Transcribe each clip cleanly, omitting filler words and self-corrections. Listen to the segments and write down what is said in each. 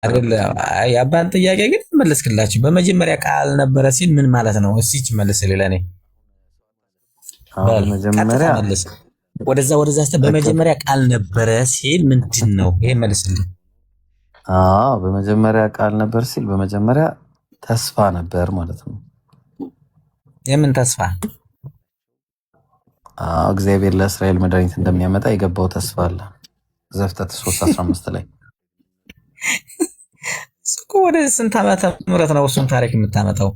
አይደለ? የአባን ጥያቄ ግን መለስክላችሁ። በመጀመሪያ ቃል ነበረ ሲል ምን ማለት ነው? እስኪ መልስልኝ ለኔ። በመጀመሪያ መልስ። ወደዛ በመጀመሪያ ቃል ነበረ ሲል ምንድን ነው? ይሄ መልስልኝ። በመጀመሪያ ቃል ነበር ሲል በመጀመሪያ ተስፋ ነበር ማለት ነው። የምን ተስፋ? እግዚአብሔር ለእስራኤል መድኃኒት እንደሚያመጣ የገባው ተስፋ አለ። ዘፍጥረት 3:15 ላይ እኮ ወደ ስንት ዓመተ ምህረት ነው እሱን ታሪክ የምታመጣው?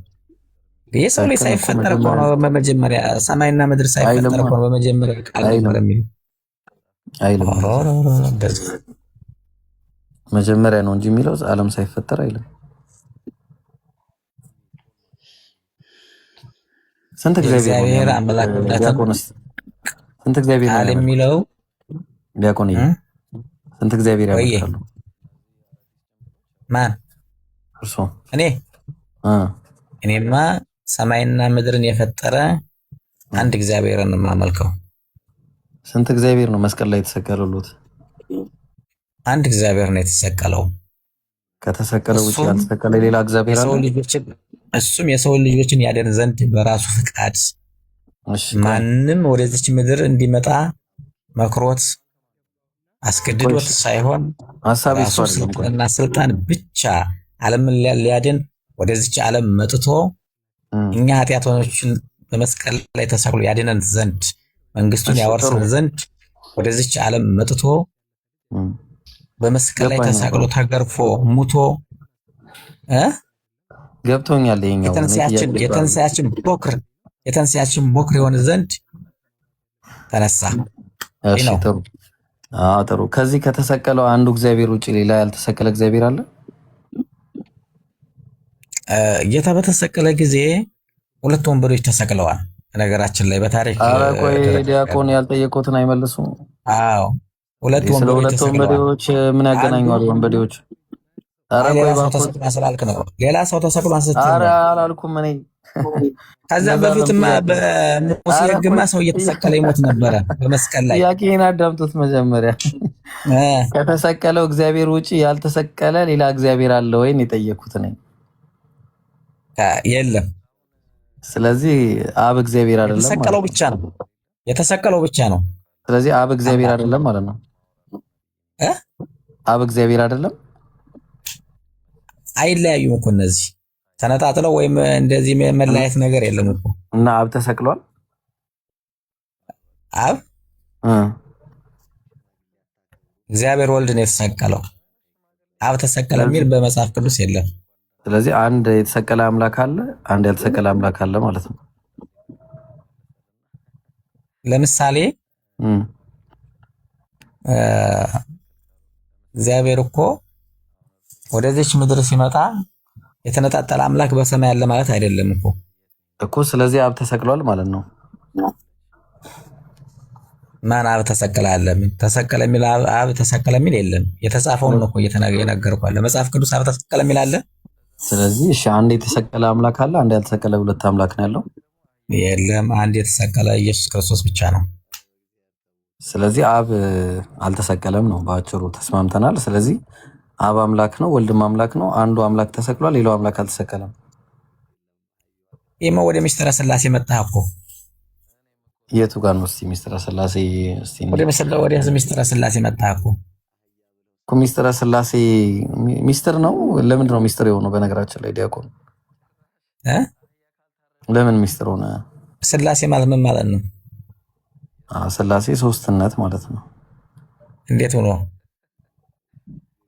የሰው ልጅ ሳይፈጠር እኮ ነው በመጀመሪያ ሰማይና ምድር ሳይፈጠር እኮ ነው በመጀመሪያ ቃል ነበር የሚለው አይልም። መጀመሪያ ነው እንጂ የሚለው ዓለም ሳይፈጠር አይልም። ስንት እግዚአብሔር አምላክ ዲያቆንስ ስንት እግዚአብሔር ቃል የሚለው ዲያቆን ስንት እግዚአብሔር ያመልካሉ? ማን? እርሶ? እኔማ ሰማይና ምድርን የፈጠረ አንድ እግዚአብሔርን ነው የማመልከው። ስንት እግዚአብሔር ነው መስቀል ላይ የተሰቀለሉት? አንድ እግዚአብሔር ነው የተሰቀለው። ከተሰቀለው ውጪ ያልተሰቀለ ሌላ እግዚአብሔር አለ? እሱም የሰው ልጆችን ያድን ዘንድ በራሱ ፍቃድ ማንም ወደዚች ምድር እንዲመጣ መክሮት አስገድዶት ሳይሆን ራሱና ስልጣን ብቻ ዓለምን ሊያድን ወደዚች ዓለም መጥቶ እኛ ኃጢአተኞችን በመስቀል ላይ ተሰቅሎ ያድነን ዘንድ መንግስቱን ያወርሰን ዘንድ ወደዚች ዓለም መጥቶ በመስቀል ላይ ተሰቅሎ ተገርፎ ሙቶ ገብቶኛል። ይሄኛው የተንሳያችን ቦክር የሆነ ዘንድ ተነሳ። እሺ ጥሩ። ከዚህ ከተሰቀለው አንዱ እግዚአብሔር ውጪ ሌላ ያልተሰቀለ እግዚአብሔር አለ? ጌታ በተሰቀለ ጊዜ ሁለት ወንበዶች ተሰቅለዋል። ነገራችን ላይ በታሪክ ቆይ ዲያቆን ያልጠየቁትን አይመልሱም? አዎ ሁለት ወንበዴዎች ምን ያገናኘዋል? ወንበዴዎች ሌላ ሰው ተሰቅሎ ኧረ አላልኩም እኔ። ከዛ በፊትማ በሙሴ ሕግማ ሰው እየተሰቀለ ይሞት ነበረ በመስቀል ላይ። ጥያቄን አዳምጡት መጀመሪያ። ከተሰቀለው እግዚአብሔር ውጪ ያልተሰቀለ ሌላ እግዚአብሔር አለ ወይ ነው የጠየኩት እኔ። የለም። ስለዚህ አብ እግዚአብሔር አይደለም ማለት ነው። የተሰቀለው ብቻ ነው። ስለዚህ አብ እግዚአብሔር አይደለም ማለት ነው። አብ እግዚአብሔር አይደለም። አይለያዩም እኮ እነዚህ ተነጣጥለው ወይም እንደዚህ መለያየት ነገር የለም እኮ። እና አብ ተሰቅሏል። አብ እግዚአብሔር ወልድ ነው የተሰቀለው። አብ ተሰቀለ የሚል በመጽሐፍ ቅዱስ የለም። ስለዚህ አንድ የተሰቀለ አምላክ አለ፣ አንድ ያልተሰቀለ አምላክ አለ ማለት ነው። ለምሳሌ እግዚአብሔር እኮ ወደዚች ምድር ሲመጣ የተነጣጠለ አምላክ በሰማይ ያለ ማለት አይደለም እኮ። ስለዚህ አብ ተሰቅሏል ማለት ነው። ማን አብ ተሰቀለ አለ? ተሰቀለ የሚል አብ ተሰቀለ የሚል የለም። የተጻፈውን ነው እኮ እየተናገርኩ ያለ። መጽሐፍ ቅዱስ አብ ተሰቀለ የሚል አለ? ስለዚህ እሺ፣ አንድ የተሰቀለ አምላክ አለ፣ አንድ ያልተሰቀለ ሁለት አምላክ ነው ያለው? የለም፣ አንድ የተሰቀለ ኢየሱስ ክርስቶስ ብቻ ነው። ስለዚህ አብ አልተሰቀለም ነው በአጭሩ። ተስማምተናል። ስለዚህ አብ አምላክ ነው፣ ወልድም አምላክ ነው። አንዱ አምላክ ተሰቅሏል፣ ሌላው አምላክ አልተሰቀለም። ይሄማ ወደ ሚስጥረ ስላሴ መጣህ እኮ። የቱ ጋር ነው እስቲ ሚስጥረ ስላሴ? እስቲ ወደ ሚስጥረ ስላሴ መጣህ እኮ። ሚስጥረ ስላሴ ሚስጥር ነው። ለምንድን ነው ሚስጥር የሆነው? በነገራችን ላይ ዲያቆን ለምን ሚስጥር ሆነ? ስላሴ ማለት ምን ማለት ነው? ስላሴ ሶስትነት ማለት ነው።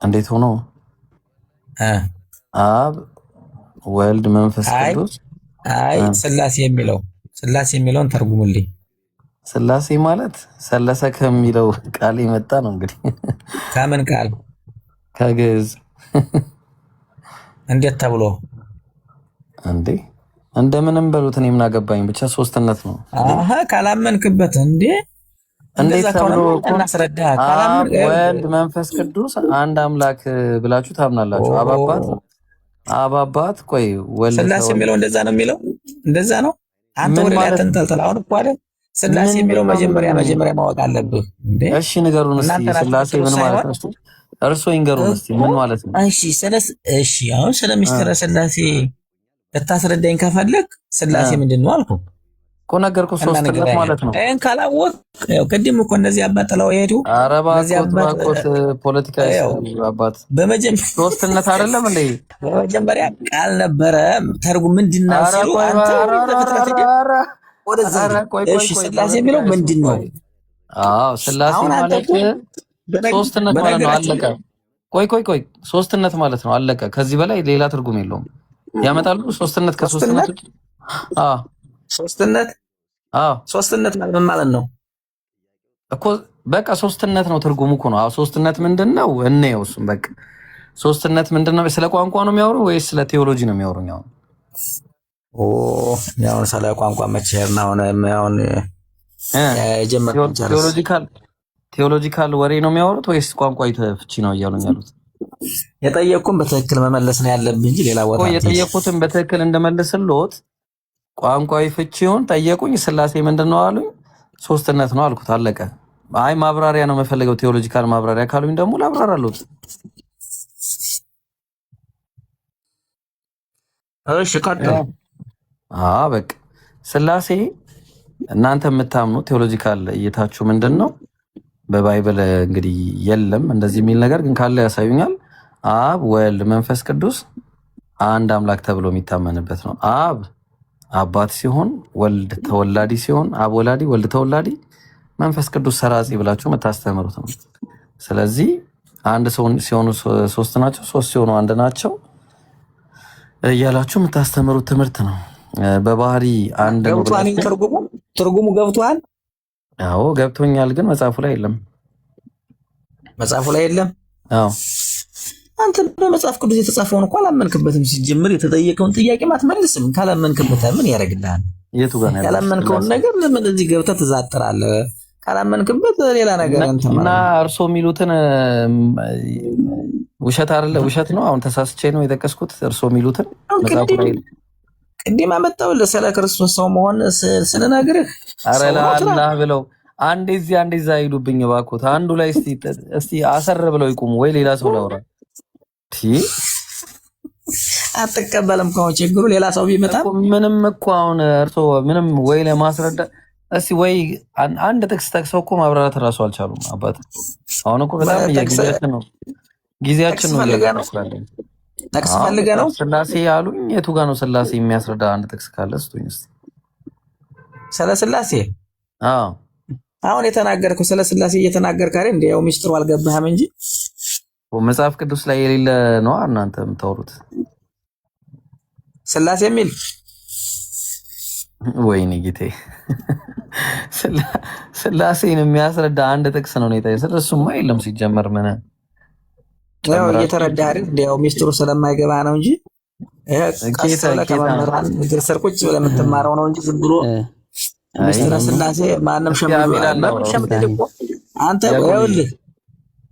እንዴት ሆኖ? አብ ወልድ መንፈስ ቅዱስ። ስላሴ የሚለውን ተርጉሙልኝ። ስላሴ ማለት ሰለሰ ከሚለው ቃል የመጣ ነው። እንግዲህ ከምን ቃል? ከግዕዝ። እንዴት ተብሎ እንዴ? እንደምንም በሉት፣ እኔ ምን አገባኝ፣ ብቻ ሶስትነት ነው። ካላመንክበት እንዴ እንዴት ተብሎ እናስረዳ። ወልድ መንፈስ ቅዱስ አንድ አምላክ ብላችሁ ታምናላችሁ? አባባት ቆይ ወልድ ስላሴ የሚለው እንደዛ ነው የሚለው? እንደዛ ነው። አንተ ወደ ላይ ተንጠልጥል። አሁን እኮ አይደል ስላሴ የሚለው መጀመሪያ ማወቅ አለብህ እንዴ። እሺ ንገሩን እስኪ ስላሴ ምን ማለት ነው? እርሶ ይንገሩን እስቲ ምን ማለት ነው? እሺ አሁን ስለ ምስጢረ ስላሴ ልታስረዳኝ ከፈለክ ስላሴ ምንድን ነው አልኩ እኮ ነገርኩህ። ሶስትነት ማለት ነው። አይን ካላወቅ ያው ቅድም እኮ እነዚህ አባት ጥለው ሄዱ። እነዚህ አባት ፖለቲካ አባት በመጀመሪያ ሶስትነት አይደለም እንዴ? በመጀመሪያ ቃል ነበረ ተርጉም ምንድን ነው ሲሉ አንተ እሺ ስላሴ የሚለው ምንድን ነው? አዎ ስላሴ ማለት ሶስትነት ማለት ነው። አለቀ። ቆይ ሶስትነት ማለት ነው። አለቀ። ከዚህ በላይ ሌላ ትርጉም የለውም። ያመጣሉ ሶስትነት ከሶስትነት ውጭ ሶስትነት ማለት ነው እኮ በቃ ሶስትነት ነው ትርጉሙ እኮ ነው። ሶስትነት ምንድነው? እንየው እሱም በቃ ሶስትነት ምንድነው? ስለ ቋንቋ ነው የሚያወሩ ወይስ ስለ ቴዎሎጂ ነው የሚያወሩኝ? ያው ስለ ቋንቋ መቼር ነው አሁን ቴዎሎጂካል ወሬ ነው የሚያወሩት ወይስ ቋንቋ ፍቺ ነው እያሉኝ ያሉት? የጠየቁን በትክክል መመለስ ነው ያለብኝ እንጂ ሌላ ቦታ የጠየቁትን በትክክል እንደመልስልዎት ቋንቋዊ ፍቺውን ጠየቁኝ። ስላሴ ምንድነው አሉኝ። ሶስትነት ነው አልኩት። አለቀ። አይ ማብራሪያ ነው የምፈልገው ቴዎሎጂካል ማብራሪያ ካሉኝ ደግሞ ላብራራለሁት። እሺ ቀጥል። በቃ ስላሴ እናንተ የምታምኑ ቴዎሎጂካል እይታችሁ ምንድነው? በባይብል እንግዲህ የለም እንደዚህ የሚል ነገር ግን ካለ ያሳዩኛል። አብ ወልድ መንፈስ ቅዱስ አንድ አምላክ ተብሎ የሚታመንበት ነው። አብ አባት ሲሆን ወልድ ተወላዲ ሲሆን አብ ወላዲ ወልድ ተወላዲ መንፈስ ቅዱስ ሰራጺ ብላችሁ የምታስተምሩት ነው። ስለዚህ አንድ ሲሆኑ ሶስት ናቸው፣ ሶስት ሲሆኑ አንድ ናቸው እያላችሁ የምታስተምሩት ትምህርት ነው። በባህሪ አንድ ነው። ትርጉሙ ገብቷል? አዎ ገብቶኛል፣ ግን መጽሐፉ ላይ የለም። መጽሐፉ ላይ የለም? አዎ አንተ በመጽሐፍ ቅዱስ የተጻፈውን እኮ አላመንክበትም። ሲጀምር የተጠየቀውን ጥያቄ አትመልስም። ካላመንክበት ምን ያደርግልሃል? የቱ ጋር ነው ያላመንከውን ነገር ለምን እዚህ ገብተህ ትዛጥራለህ? ካላመንክበት ሌላ ነገር እና እርሶ የሚሉትን ውሸት አይደለ? ውሸት ነው። አሁን ተሳስቼ ነው የጠቀስኩት። እርሶ የሚሉትን መጽሐፉ ላይ ቅድም አመጣሁልህ ስለ ክርስቶስ ሰው መሆን ስለነግርህ። ኧረ ለአላህ ብለው አንዴ እዚህ አንዴ እዛ ይሉብኝ እባክዎት። አንዱ ላይ እስቲ አሰር ብለው ይቁሙ ወይ ሌላ ሰው ላውራ። አትቀበልም ከሆነ ችግሩ ሌላ ሰው ቢመጣ ምንም እኮ አሁን እርሶ ምንም ወይ ለማስረዳት እስቲ ወይ አንድ ጥቅስ ጠቅሰው እኮ ማብራራት እራሱ አልቻሉም። አባት አሁን እኮ በጣም ጊዜያችን ነው። ጥቅስ ፈልገህ ነው ስላሴ ያሉኝ። የቱ ጋር ነው ስላሴ የሚያስረዳ አንድ ጥቅስ ካለ ስጡኝ እስቲ። ስለ ስላሴ አዎ አሁን የተናገርከው ስለ ስላሴ እየተናገርክ አይደል? እንዴ ያው ሚስጥሩ አልገባህም እንጂ መጽሐፍ ቅዱስ ላይ የሌለ ነው እናንተ የምታወሩት። ስላሴ የሚል ወይኔ ጌቴ ስላሴን የሚያስረዳ አንድ ጥቅስ ነው ነው ስለሱማ የለም ሲጀመር ምን ያው እየተረዳህ አይደል? ያው ሚስጥሩ ስለማይገባ ነው እንጂ ከመምህራን እግር ስር ቁጭ ብለህ የምትማረው ነው እንጂ ዝም ብሎ ሚስጥረ ስላሴ ማንም ሸምደል እኮ አንተ ይኸውልህ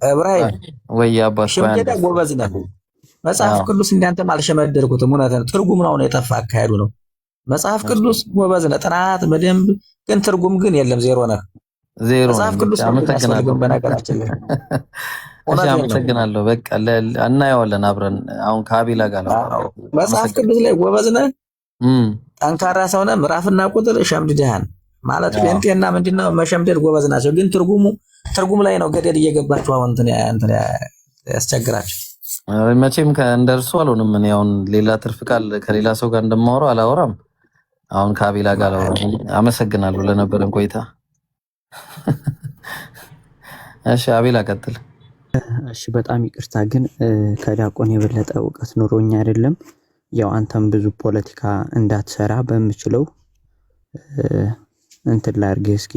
እብራሂም ወይ አባስ ሸምደዳ ጎበዝ ነህ። መጽሐፍ ቅዱስ እንዳንተም አልሸመደልኩትም። እውነት ነው። ትርጉም ነው የጠፋ አካሄዱ ነው። መጽሐፍ ቅዱስ ጎበዝ ነህ፣ ጥናት በደንብ ግን ትርጉም ግን የለም። ዜሮ ነህ። መጽሐፍ ቅዱስ አመሰግናለሁ። በነገራችን ላይ አመሰግናለሁ። በቃ እናየዋለን አብረን። አሁን ከአቤላ ጋር ነው። መጽሐፍ ቅዱስ ላይ ጎበዝ ነህ፣ ጠንካራ ሰው ነህ። ምዕራፍና ቁጥር ሸምድደሃል ማለት ጴንጤና ምንድነው መሸምደድ ጎበዝ ናቸው። ግን ትርጉም ላይ ነው ገደል እየገባችሁ አሁን እንትን ያስቸግራችሁ። መቼም እንደርሱ አልሆንም። እኔ አሁን ሌላ ትርፍ ቃል ከሌላ ሰው ጋር እንደማወራው አላወራም። አሁን ከአቤላ ጋር አመሰግናለሁ ለነበረን ቆይታ። እሺ አቤላ ቀጥል። እሺ በጣም ይቅርታ ግን ከዲያቆን የበለጠ እውቀት ኑሮኝ አይደለም። ያው አንተም ብዙ ፖለቲካ እንዳትሰራ በምችለው እንትን ላድርግህ እስኪ።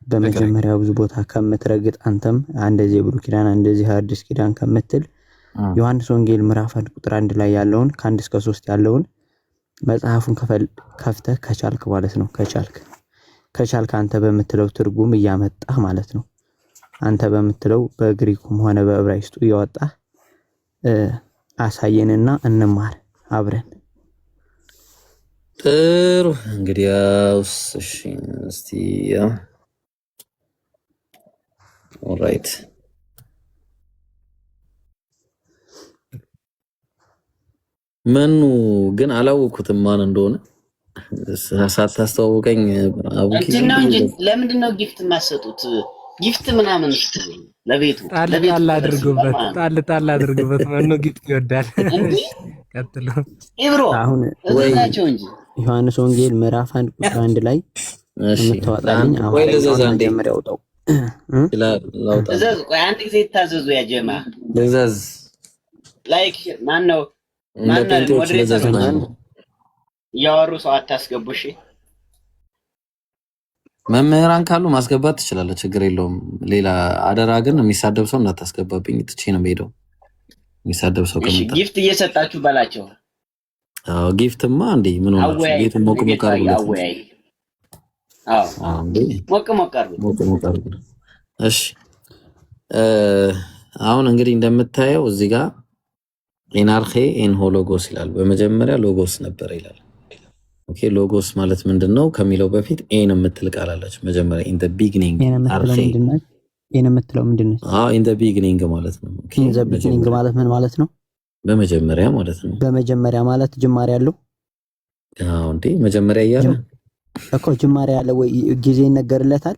በመጀመሪያ ብዙ ቦታ ከምትረግጥ አንተም እንደዚህ ብሉይ ኪዳን እንደዚህ አዲስ ኪዳን ከምትል ዮሐንስ ወንጌል ምዕራፍ 1 ቁጥር 1 ላይ ያለውን ከ1 እስከ 3 ያለውን መጽሐፉን ከፍተህ ከቻልክ ማለት ነው ከቻልክ አንተ በምትለው ትርጉም እያመጣህ ማለት ነው አንተ በምትለው በግሪኩም ሆነ በዕብራይስጡ እያወጣህ አሳየንና እንማር አብረን። ጥሩ እንግዲህ ያውስ እሺ እስቲ ኦልራይት መኑ ግን አላወኩትም ማን እንደሆነ ሳታስተዋውቀኝ አቡኪ ነው እንጂ ለምንድን ነው ጊፍት የማሰጡት? ጊፍት ምናምን ለቤቱ ጣል አድርጉበት። መኑ ጊፍት ይወዳል። ቀጥሎ ኢብሮ አሁን እዛቸው እንጂ ዮሐንስ ወንጌል ምዕራፍ 1 ቁጥር 1 ላይ የምታወጣልኝ ወይ ለዘዛ እንደ መጀመሪያ ያውጣው እዘዝ። ቆይ አንድ ጊዜ ይታዘዙ ያ ጀማ ለዘዝ ላይክ ማን ነው ሞዴሬተር ያወሩ ሰው አታስገቡ። እሺ መምህራን ካሉ ማስገባት ትችላለህ፣ ችግር የለውም። ሌላ አደራ ግን የሚሳደብ ሰው እንዳታስገባብኝ፣ ትቼ ነው የምሄደው። የሚሳደብ ሰው ከመጣ ጊፍት እየሰጣችሁ በላቸው። አዎ ጊፍትማ እንዴ ምን ሆነች? ጌት ሞቅ ሞቅ አርጉለት። አዎ ሞቅ ሞቅ አርጉለት። እሺ አሁን እንግዲህ እንደምታየው እዚህ ጋር ኢናርኼ ኢንሆ ሎጎስ ይላል። በመጀመሪያ ሎጎስ ነበር ይላል። ኦኬ ሎጎስ ማለት ምንድነው ከሚለው በፊት ኤን የምትል ቃል አለች። መጀመሪያ ኢን ዘ ቢግኒንግ አርኼ ኤን የምትለው ምንድነው? ኢን ዘ ቢግኒንግ ማለት ነው። ኦኬ ኢን ዘ ቢግኒንግ ማለት ምን ማለት ነው? በመጀመሪያ ማለት ነው። በመጀመሪያ ማለት ጅማሬ ያለው። አዎ እንዴ መጀመሪያ እያለ እኮ ጅማሬ ያለ ወይ ጊዜ ይነገርለታል።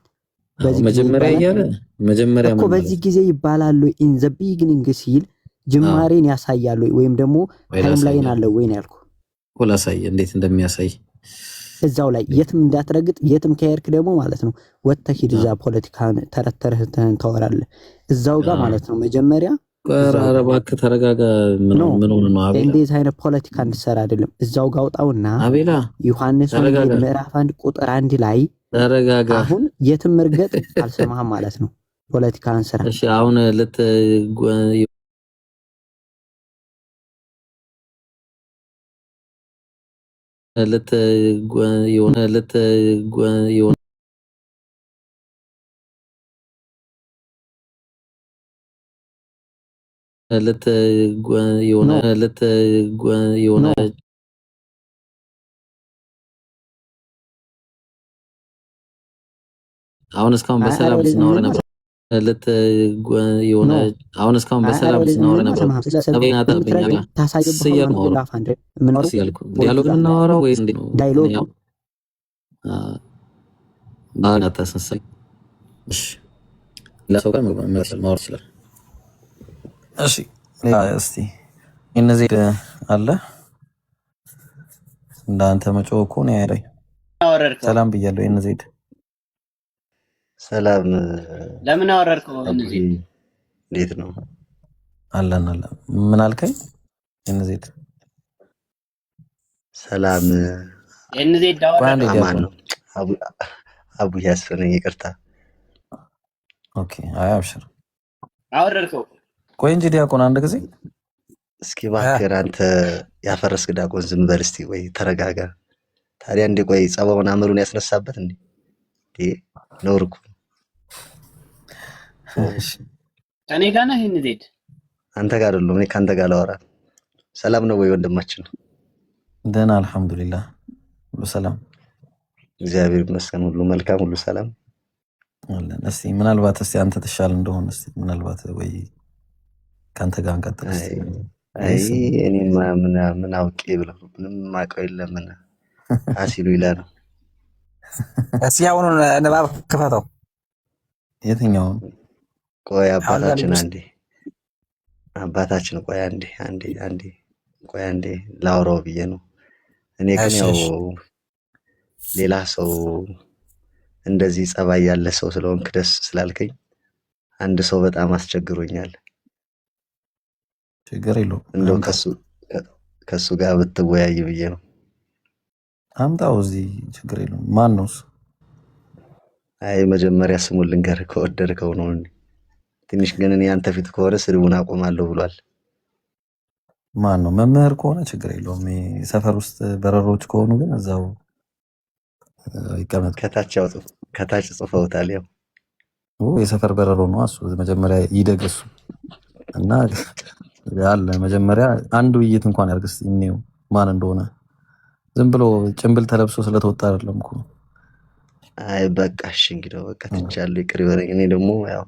በዚህ መጀመሪያ እያለ መጀመሪያ እኮ በዚህ ጊዜ ይባላል። ኢን ዘ ቢግኒንግ ሲል ጅማሬን ያሳያል ወይም ደግሞ ታይም ላይን አለው ወይ ነው ያልኩ። ወላሳይ እንዴት እንደሚያሳይ እዛው ላይ የትም እንዳትረግጥ፣ የትም ከሄድክ ደግሞ ማለት ነው ወጥተህ ሂድ። እዛ ፖለቲካን ተረተረህ ታወራለህ እዛው ጋር ማለት ነው። መጀመሪያ እባክህ ተረጋጋ። ምን ሆነ ነው አቤላ? እንዴት አይነት ፖለቲካ እንድሰራ አይደለም። እዛው ጋር አውጣውና አቤላ ዮሐንስ ወንጌል ምዕራፍ 1 ቁጥር 1 ላይ ተረጋጋ። አሁን የትም እርገጥ አልሰማህም ማለት ነው። ፖለቲካን ስራ። እሺ አሁን አሁን እስካሁን በሰላም ስናወራ ነበር። አሁን እስካሁን በሰላም ስናወራ ነበር። ዲያሎግ እናወራው ወይስ እንዴት ነው? ዳይሎግ አታስነሳኝ። እሺ ለሰው ጋር ማውራት ይችላል። እሺ እስቲ እነዚህ አለ እንዳንተ መጮህ እኮ ነው ያለኝ። ሰላም ብያለሁ። እነዚህ ሰላም ለምን አወረድከው? እነዚህ እንዴት ነው? አለን ምን አልከኝ? እነዚህ ሰላም እነዚህ አማን ነው። አቡ ያስፈነኝ ይቅርታ። ኦኬ አይ አብሽር። አወረድከው። ቆይ እንጂ ዲያቆን አንድ ጊዜ እስኪ እባክህ አንተ ያፈረስክ ዲያቆን ዝም በል እስቲ። ወይ ተረጋጋ። ታዲያ እንዴ ቆይ ጸባውን አመሉን ያስነሳበት እንዴ? ነውር እኮ ከኔ ጋር ነህ እንዴት? አንተ ጋር አይደለም እኔ ካንተ ጋር ላወራ። ሰላም ነው ወይ ወንድማችን? ደህና አልሐምዱሊላህ ሁሉ ሰላም እግዚአብሔር ይመስገን፣ ሁሉ መልካም፣ ሁሉ ሰላም አለን። እስቲ ምናልባት እስቲ አንተ ተሻል እንደሆነ እስቲ ምናልባት ወይ ካንተ ጋር እንቀጥል እስቲ። አይ እኔማ ምን አውቄ ብለው ምንም ማቀው የለም አሲሉ ይላል። እስኪ አሁን ንባብ ክፈተው። የትኛው? ቆይ አባታችን ቆይ አንዴ ላውራው ብዬ ነው። እኔ ግን ያው ሌላ ሰው እንደዚህ ጸባይ ያለ ሰው ስለሆንክ ደስ ስላልከኝ አንድ ሰው በጣም አስቸግሮኛል። ችግር የለውም እንደው ከሱ ጋር ብትወያይ ብዬ ነው። አምጣው እዚህ ችግር የለውም። ማን ነው እሱ? አይ መጀመሪያ ስሙን ልንገርህ ከወደድከው ነው። ትንሽ ግን እኔ አንተ ፊት ከሆነ ስድቡን አቆማለሁ ብሏል። ማን ነው? መምህር ከሆነ ችግር የለውም። ሰፈር ውስጥ በረሮች ከሆኑ ግን እዛው ይቀመጥ። ከታች ጽፈውታል። ያው የሰፈር በረሮ ነው እሱ። መጀመሪያ ይደግሱ እና ያለ መጀመሪያ አንድ ውይይት እንኳን ያርግስ ይኔው ማን እንደሆነ ዝም ብሎ ጭምብል ተለብሶ ስለተወጣ አይደለም እኮ። አይ በቃ እሺ እንግዲህ በቃ ትቻለሁ፣ ይቅር ይበለኝ። እኔ ደግሞ ያው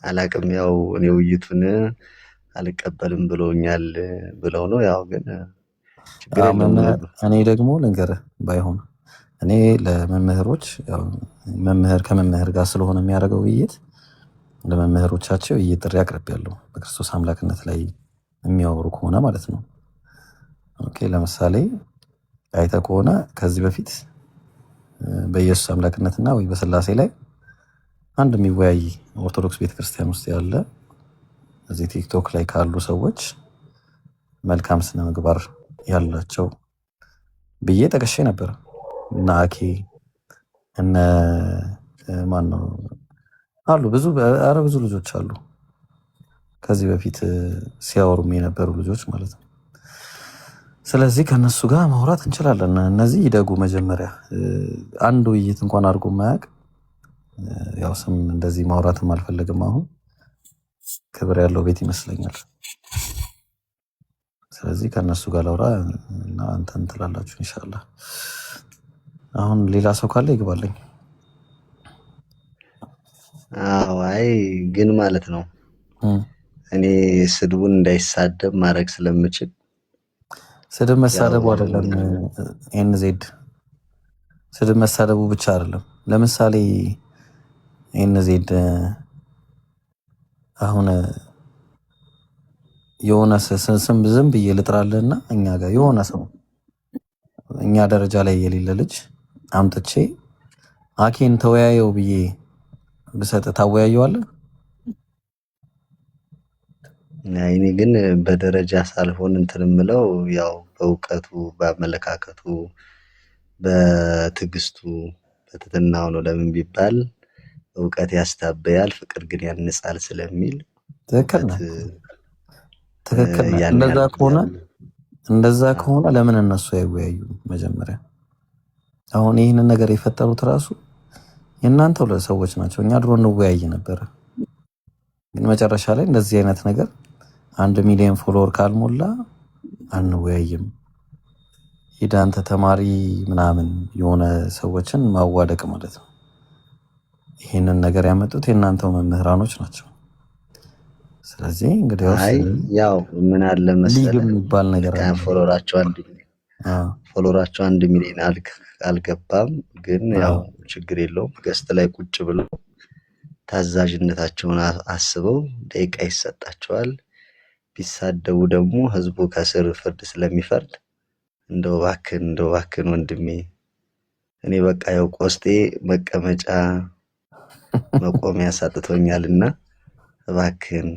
አላቅም፣ ያው እኔ ውይይቱን አልቀበልም ብሎኛል ብለው ነው። ያው ግን ችግር የለውም። እኔ ደግሞ ልንገርህ ባይሆን እኔ ለመምህሮች መምህር ከመምህር ጋር ስለሆነ የሚያደርገው ውይይት ለመምህሮቻቸው ውይይት ጥሪ አቅርቤያለሁ። በክርስቶስ አምላክነት ላይ የሚያወሩ ከሆነ ማለት ነው። ኦኬ ለምሳሌ አይተህ ከሆነ ከዚህ በፊት በኢየሱስ አምላክነትና ወይ በስላሴ ላይ አንድ የሚወያይ ኦርቶዶክስ ቤተክርስቲያን ውስጥ ያለ እዚህ ቲክቶክ ላይ ካሉ ሰዎች መልካም ስነ ምግባር ያላቸው ብዬ ጠቅሼ ነበር። እና አኬ እነ ማን ነው አሉ ብዙ ልጆች አሉ ከዚህ በፊት ሲያወሩም የነበሩ ልጆች ማለት ነው። ስለዚህ ከነሱ ጋር ማውራት እንችላለን። እነዚህ ይደጉ መጀመሪያ አንድ ውይይት እንኳን አድርጎ ማያውቅ ያው ስም እንደዚህ ማውራትም አልፈልግም። አሁን ክብር ያለው ቤት ይመስለኛል። ስለዚህ ከነሱ ጋር ላውራ እና አንተን ትላላችሁ ኢንሻአላህ። አሁን ሌላ ሰው ካለ ይግባልኝ። አይ ግን ማለት ነው እኔ ስድቡን እንዳይሳደብ ማድረግ ስለምችል ስድብ መሳደቡ አይደለም ኤንዜድ ስድብ መሳደቡ ብቻ አይደለም። ለምሳሌ ኤንዜድ አሁን የሆነ ስም ዝም ብዬ ልጥራለህና እኛ ጋር የሆነ ሰው እኛ ደረጃ ላይ የሌለ ልጅ አምጥቼ አኬን ተወያየው ብዬ ብሰጥ ታወያየዋለህ? እኔ ግን በደረጃ ሳልሆን እንትን የምለው ያው በእውቀቱ፣ በአመለካከቱ፣ በትዕግስቱ፣ በትህትናው ነው። ለምን ቢባል እውቀት ያስታበያል፣ ፍቅር ግን ያንጻል ስለሚል ትክክል ነህ። እንደዛ ከሆነ ለምን እነሱ አይወያዩ? መጀመሪያ አሁን ይህንን ነገር የፈጠሩት ራሱ የእናንተው ሰዎች ናቸው። እኛ ድሮ እንወያይ ነበረ፣ ግን መጨረሻ ላይ እንደዚህ አይነት ነገር 1 ሚሊዮን ፎሎወር ካልሞላ አንወያይም፣ ሂድ አንተ ተማሪ ምናምን የሆነ ሰዎችን ማዋደቅ ማለት ነው። ይህንን ነገር ያመጡት የእናንተው መምህራኖች ናቸው። ስለዚህ እንግዲህ ያው ምን አለ መሰለህ የሚባል ነገር አለ። ፎሎወራቸው 1 ሚሊዮን አልገባም፣ ግን ያው ችግር የለውም። ገስት ላይ ቁጭ ብለው ታዛዥነታቸውን አስበው ደቂቃ ይሰጣቸዋል። ቢሳደቡ ደግሞ ህዝቡ ከስር ፍርድ ስለሚፈርድ እንደው እባክህን ወንድሜ እኔ በቃ ያው ቆስጤ መቀመጫ መቆሚያ ሳጥቶኛልና እባክህን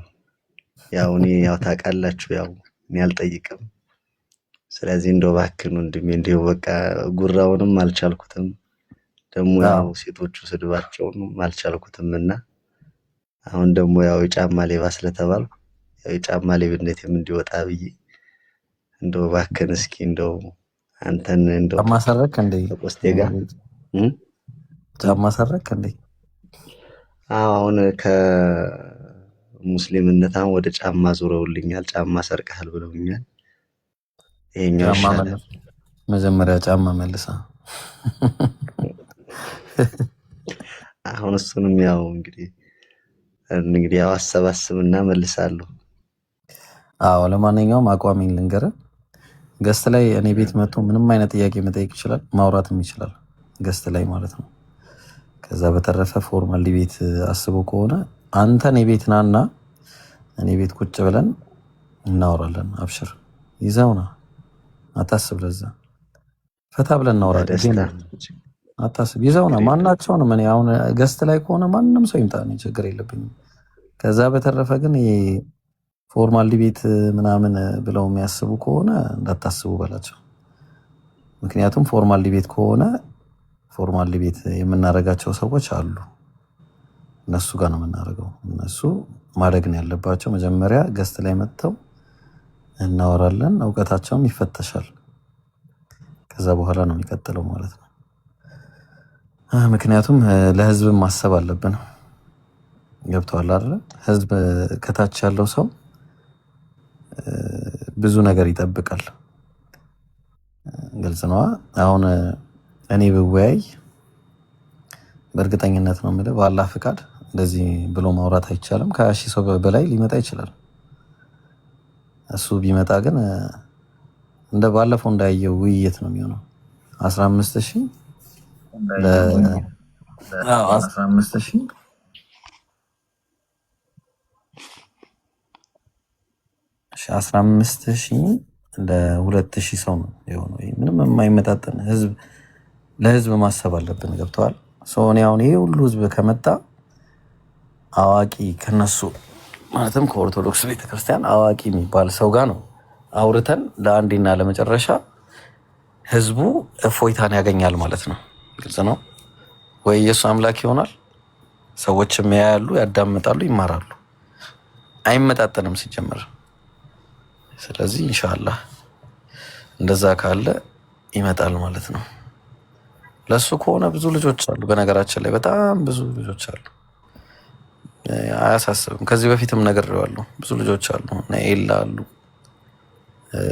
ያው እኔ ያው ታውቃላችሁ ያው እኔ አልጠይቅም። ስለዚህ እንደው እባክህን ወንድሜ እንደው በቃ ጉራውንም አልቻልኩትም፣ ደግሞ ያው ሴቶቹ ስድባቸውን አልቻልኩትምና አሁን ደግሞ ያው የጫማ ሌባ ስለተባልኩ ያው የጫማ ሌብነቴም እንዲወጣ ብዬ እንደው እባክህን እስኪ እንደው አንተን እንደው ጫማ ሰረክ እንዴ? ቆስጤ ጋር ጫማ ሰረክ እንዴ? አሁን ከሙስሊምነት አሁን ወደ ጫማ ዞረውልኛል። ጫማ ሰርቀሃል ብለውኛል። ይሄኛው ይሻላል። መጀመሪያ ጫማ መልሳ አሁን እሱንም ያው እንግዲህ ያው አሰባስብና መልሳለሁ። አዎ ለማንኛውም አቋሜን ልንገርህ። ገስት ላይ እኔ ቤት መጥቶ ምንም አይነት ጥያቄ መጠየቅ ይችላል፣ ማውራትም ይችላል ገስት ላይ ማለት ነው። ከዛ በተረፈ ፎርማሊ ቤት አስቦ ከሆነ አንተ እኔ ቤት ናና እኔ ቤት ቁጭ ብለን እናወራለን። አብሽር ይዘውና አታስብ፣ ለዛ ፈታ ብለን እናወራለን። አታስብ ይዘውና ማናቸውንም እኔ አሁን ገስት ላይ ከሆነ ማንንም ሰው ይምጣ፣ እኔ ችግር የለብኝም። ከዛ በተረፈ ግን ፎርማል ዲቤት ምናምን ብለው የሚያስቡ ከሆነ እንዳታስቡ በላቸው። ምክንያቱም ፎርማል ዲቤት ከሆነ ፎርማል ዲቤት የምናደርጋቸው ሰዎች አሉ፣ እነሱ ጋር ነው የምናደርገው። እነሱ ማድረግ ነው ያለባቸው። መጀመሪያ ገስት ላይ መጥተው እናወራለን፣ እውቀታቸውም ይፈተሻል። ከዛ በኋላ ነው የሚቀጥለው ማለት ነው። ምክንያቱም ለህዝብም ማሰብ አለብን። ገብተዋል አይደል? ህዝብ ከታች ያለው ሰው ብዙ ነገር ይጠብቃል። ግልጽ ነው። አሁን እኔ ብወያይ በእርግጠኝነት ነው የምልህ፣ በአላህ ፍቃድ እንደዚህ ብሎ ማውራት አይቻልም። ከ20 ሰው በላይ ሊመጣ ይችላል። እሱ ቢመጣ ግን እንደ ባለፈው እንዳየው ውይይት ነው የሚሆነው። 15000 15000 15000 ለ2000 ሰው ነው የሆነው። ምንም የማይመጣጠን ህዝብ ለህዝብ ማሰብ አለብን። ገብተዋል። እኔ አሁን ይሄ ሁሉ ህዝብ ከመጣ አዋቂ ከነሱ ማለትም ከኦርቶዶክስ ቤተክርስቲያን አዋቂ የሚባል ሰው ጋር ነው አውርተን ለአንዴና ለመጨረሻ ህዝቡ እፎይታን ያገኛል ማለት ነው። ግልጽ ነው ወይ? ኢየሱስ አምላክ ይሆናል። ሰዎችም ያያሉ፣ ያዳምጣሉ፣ ይማራሉ። አይመጣጠንም ሲጀመር። ስለዚህ ኢንሻአላህ እንደዛ ካለ ይመጣል ማለት ነው። ለሱ ከሆነ ብዙ ልጆች አሉ። በነገራችን ላይ በጣም ብዙ ልጆች አሉ። አያሳስብም። ከዚህ በፊትም ነግሬዋለሁ። ብዙ ልጆች አሉ። እነ ኤላ አሉ፣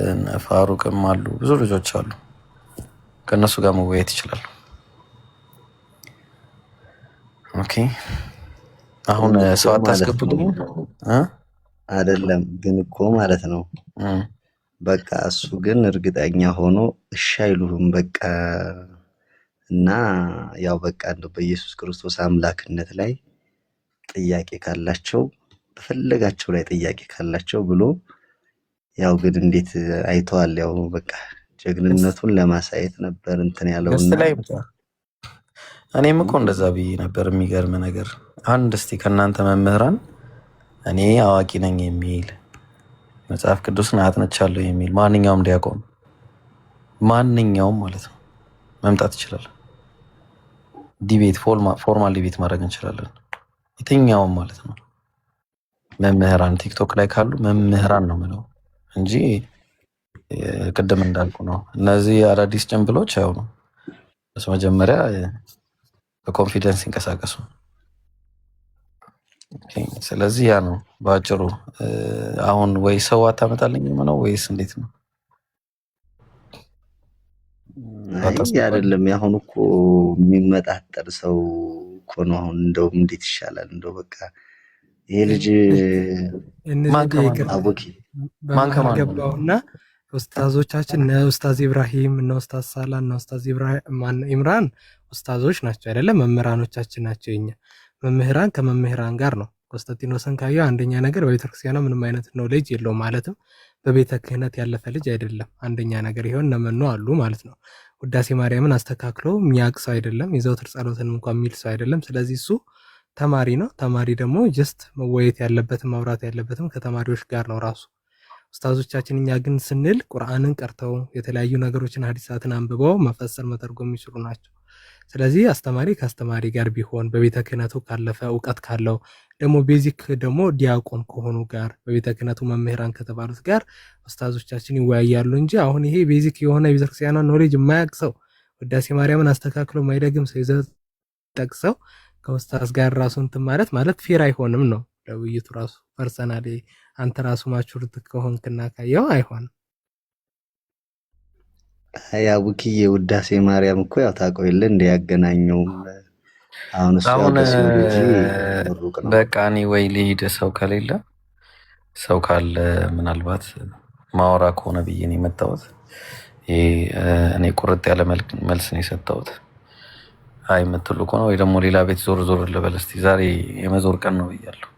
እነ ፋሩቅም አሉ። ብዙ ልጆች አሉ። ከእነሱ ጋር መወያየት ይችላሉ። ኦኬ። አሁን ሰው አታስገቡልኝ አይደለም ግን እኮ ማለት ነው። በቃ እሱ ግን እርግጠኛ ሆኖ እሺ አይሉህም በቃ። እና ያው በቃ እንደው በኢየሱስ ክርስቶስ አምላክነት ላይ ጥያቄ ካላቸው በፈለጋቸው ላይ ጥያቄ ካላቸው ብሎ ያው ግን እንዴት አይተዋል። ያው በቃ ጀግንነቱን ለማሳየት ነበር እንትን ያለውና እኔም እኮ እንደዛ ብዬ ነበር። የሚገርም ነገር አንድ እስቲ ከእናንተ መምህራን እኔ አዋቂ ነኝ የሚል መጽሐፍ ቅዱስን አጥንቻለሁ የሚል ማንኛውም ዲያቆን ማንኛውም ማለት ነው መምጣት ይችላል። ዲቤት ፎርማል ዲቤት ማድረግ እንችላለን። የትኛውም ማለት ነው መምህራን ቲክቶክ ላይ ካሉ መምህራን ነው የምለው እንጂ ቅድም እንዳልኩ ነው። እነዚህ አዳዲስ ጭንብሎች ያው ነው መጀመሪያ በኮንፊደንስ ይንቀሳቀሱ። ስለዚህ ያ ነው በአጭሩ። አሁን ወይ ሰው አታመጣልኝ ነው ወይስ እንዴት ነው? አይ አይደለም። አሁን እኮ የሚመጣጠር ሰው እኮ ነው። አሁን እንደውም እንዴት ይሻላል? እንደው በቃ ይሄ ልጅ ማን ገባውና ኡስታዞቻችን እነ ኡስታዝ ኢብራሂም እነ ኡስታዝ ሳላ እነ ኡስታዝ ኢምራን ኡስታዞች ናቸው አይደለም? መምህራኖቻችን ናቸው። የኛ መምህራን ከመምህራን ጋር ነው። ኮንስታንቲኖስን ካየው አንደኛ ነገር በቤተክርስቲያኗ ምንም አይነት ኖሌጅ የለውም፣ ማለትም በቤተ ክህነት ያለፈ ልጅ አይደለም። አንደኛ ነገር ይሆን እነመኑ አሉ ማለት ነው። ውዳሴ ማርያምን አስተካክሎ የሚያውቅ ሰው አይደለም። የዘውትር ጸሎትን እንኳን የሚል ሰው አይደለም። ስለዚህ እሱ ተማሪ ነው። ተማሪ ደግሞ ጀስት መወየት ያለበትም ማውራት ያለበትም ከተማሪዎች ጋር ነው ራሱ። ኡስታዞቻችን እኛ ግን ስንል ቁርአንን ቀርተው የተለያዩ ነገሮችን ሐዲሳትን አንብበው መፈሰር መተርጎም የሚችሉ ናቸው። ስለዚህ አስተማሪ ከአስተማሪ ጋር ቢሆን በቤተ ክህነቱ ካለፈ እውቀት ካለው ደግሞ ቤዚክ ደግሞ ዲያቆን ከሆኑ ጋር በቤተ ክህነቱ መምህራን ከተባሉት ጋር ኡስታዞቻችን ይወያያሉ እንጂ አሁን ይሄ ቤዚክ የሆነ የቤተክርስቲያኗ ኖሌጅ የማያውቅ ሰው ውዳሴ ማርያምን አስተካክሎ ማይደግም ሰው ይዘው ጠቅሰው ከኡስታዝ ጋር ራሱ እንትን ማለት ፌር አይሆንም ነው ለውይይቱ ራሱ ፐርሰናሊ አንተ ራሱ ማቹርት ከሆንክና ካየው አይሆንም። ያ ቡኪዬ ውዳሴ ማርያም እኮ ያው ታውቀው የለ እንደ ያገናኘው አሁን እሱ በቃ እኔ ወይ ልሂድ ሰው ከሌለ ሰው ካለ ምናልባት ማወራ ከሆነ ብዬ ነው የመጣሁት። እኔ ቁርጥ ያለ መልስ ነው የሰጠሁት። አይ የምትሉ ከሆነ ወይ ደግሞ ሌላ ቤት ዞር ዞር ልበል እስቲ። ዛሬ የመዞር ቀን ነው ብያለሁ።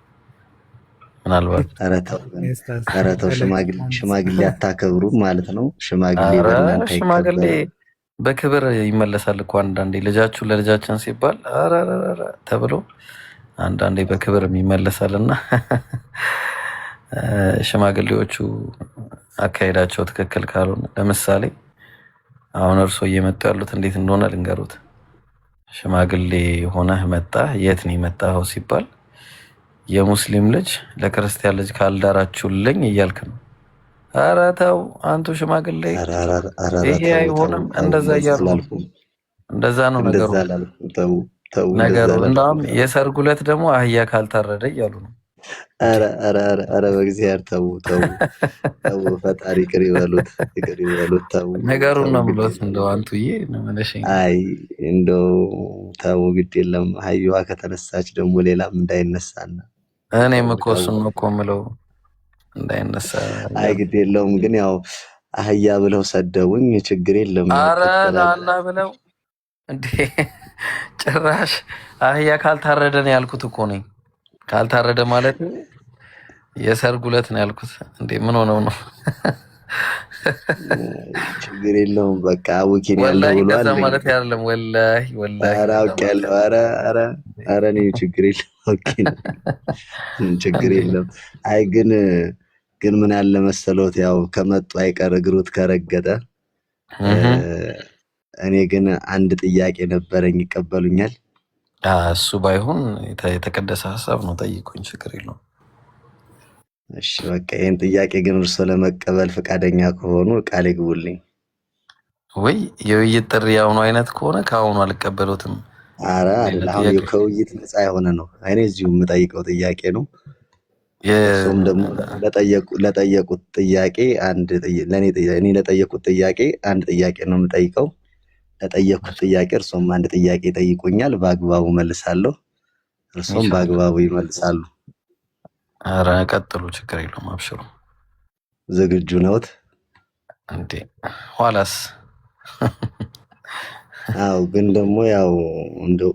ምናልባት ኧረ ተው ሽማግሌ አታከብሩም ማለት ነው። ሽማግሌ በክብር ይመለሳል እኮ አንዳንዴ። ልጃችሁ ለልጃችን ሲባል ተብሎ አንዳንዴ በክብር ይመለሳልና ሽማግሌዎቹ አካሄዳቸው ትክክል ካልሆነ ለምሳሌ አሁን እርሶ እየመጡ ያሉት እንዴት እንደሆነ ልንገሩት። ሽማግሌ ሆነህ መጣህ፣ የት ነው የመጣኸው ሲባል የሙስሊም ልጅ ለክርስቲያን ልጅ ካልዳራችሁልኝ እያልክ ነው። ኧረ ተው አንቱ ሽማግሌ፣ ይሄ አይሆንም። እንደዛ እያሉ እንደዛ ነው ነገሩ። እንደውም የሰርጉ ዕለት ደግሞ አህያ ካልታረደ እያሉ ነው። ኧረ በእግዚአብሔር ተው፣ ፈጣሪ ይቅር ይበሉት። ተው ነገሩን ነው ብሎት እንደው አንቱዬ አይ እንደው ተው፣ ግድ የለም። አህያዋ ከተነሳች ደግሞ ሌላም እንዳይነሳና እኔም እኮ እሱን ነው እኮ የምለው። እንዳይነሳ። አይ ግድ የለውም ግን ያው አህያ ብለው ሰደቡኝ፣ ችግር የለም አረ ላላ ብለው እንዴ! ጭራሽ አህያ ካልታረደ ነው ያልኩት እኮ ነኝ። ካልታረደ ማለት የሰርጉ ዕለት ነው ያልኩት። እንዴ ምን ሆነው ነው? ችግር የለውም በቃ አውኪን ያለው ወላሂ ብሏል። ከዛ ማለት አይደለም። ወላሂ ኧረ አውቄያለሁ። ኧረ እኔ ችግር የለም አውኪን ችግር የለም። አይ ግን ምን ያለ መሰሎት ያው ከመጡ አይቀር እግሩት ከረገጠ እኔ ግን አንድ ጥያቄ ነበረኝ፣ ይቀበሉኛል? እሱ ባይሆን የተቀደሰ ሀሳብ ነው፣ ጠይቁኝ፣ ችግር የለውም። እሺ በቃ ይሄን ጥያቄ ግን እርሶ ለመቀበል ፈቃደኛ ከሆኑ ቃል ይግቡልኝ። ወይ የውይይት ጥሪ ያሁኑ አይነት ከሆነ ከአሁኑ አልቀበሉትም። ኧረ አሁን ከውይይት ነፃ የሆነ ነው። እኔ እዚሁ የምጠይቀው ጥያቄ ነው። እሱም ደግሞ ለጠየቁት ጥያቄ እኔ ለጠየቁት ጥያቄ አንድ ጥያቄ ነው የምጠይቀው። ለጠየቁት ጥያቄ እርሶም አንድ ጥያቄ ይጠይቁኛል፣ በአግባቡ መልሳለሁ፣ እርሶም በአግባቡ ይመልሳሉ። ኧረ ቀጥሉ፣ ችግር የለውም፣ አብሽሩ። ዝግጁ ነዎት እንዴ? ኋላስ? አው ግን ደግሞ ያው እንደው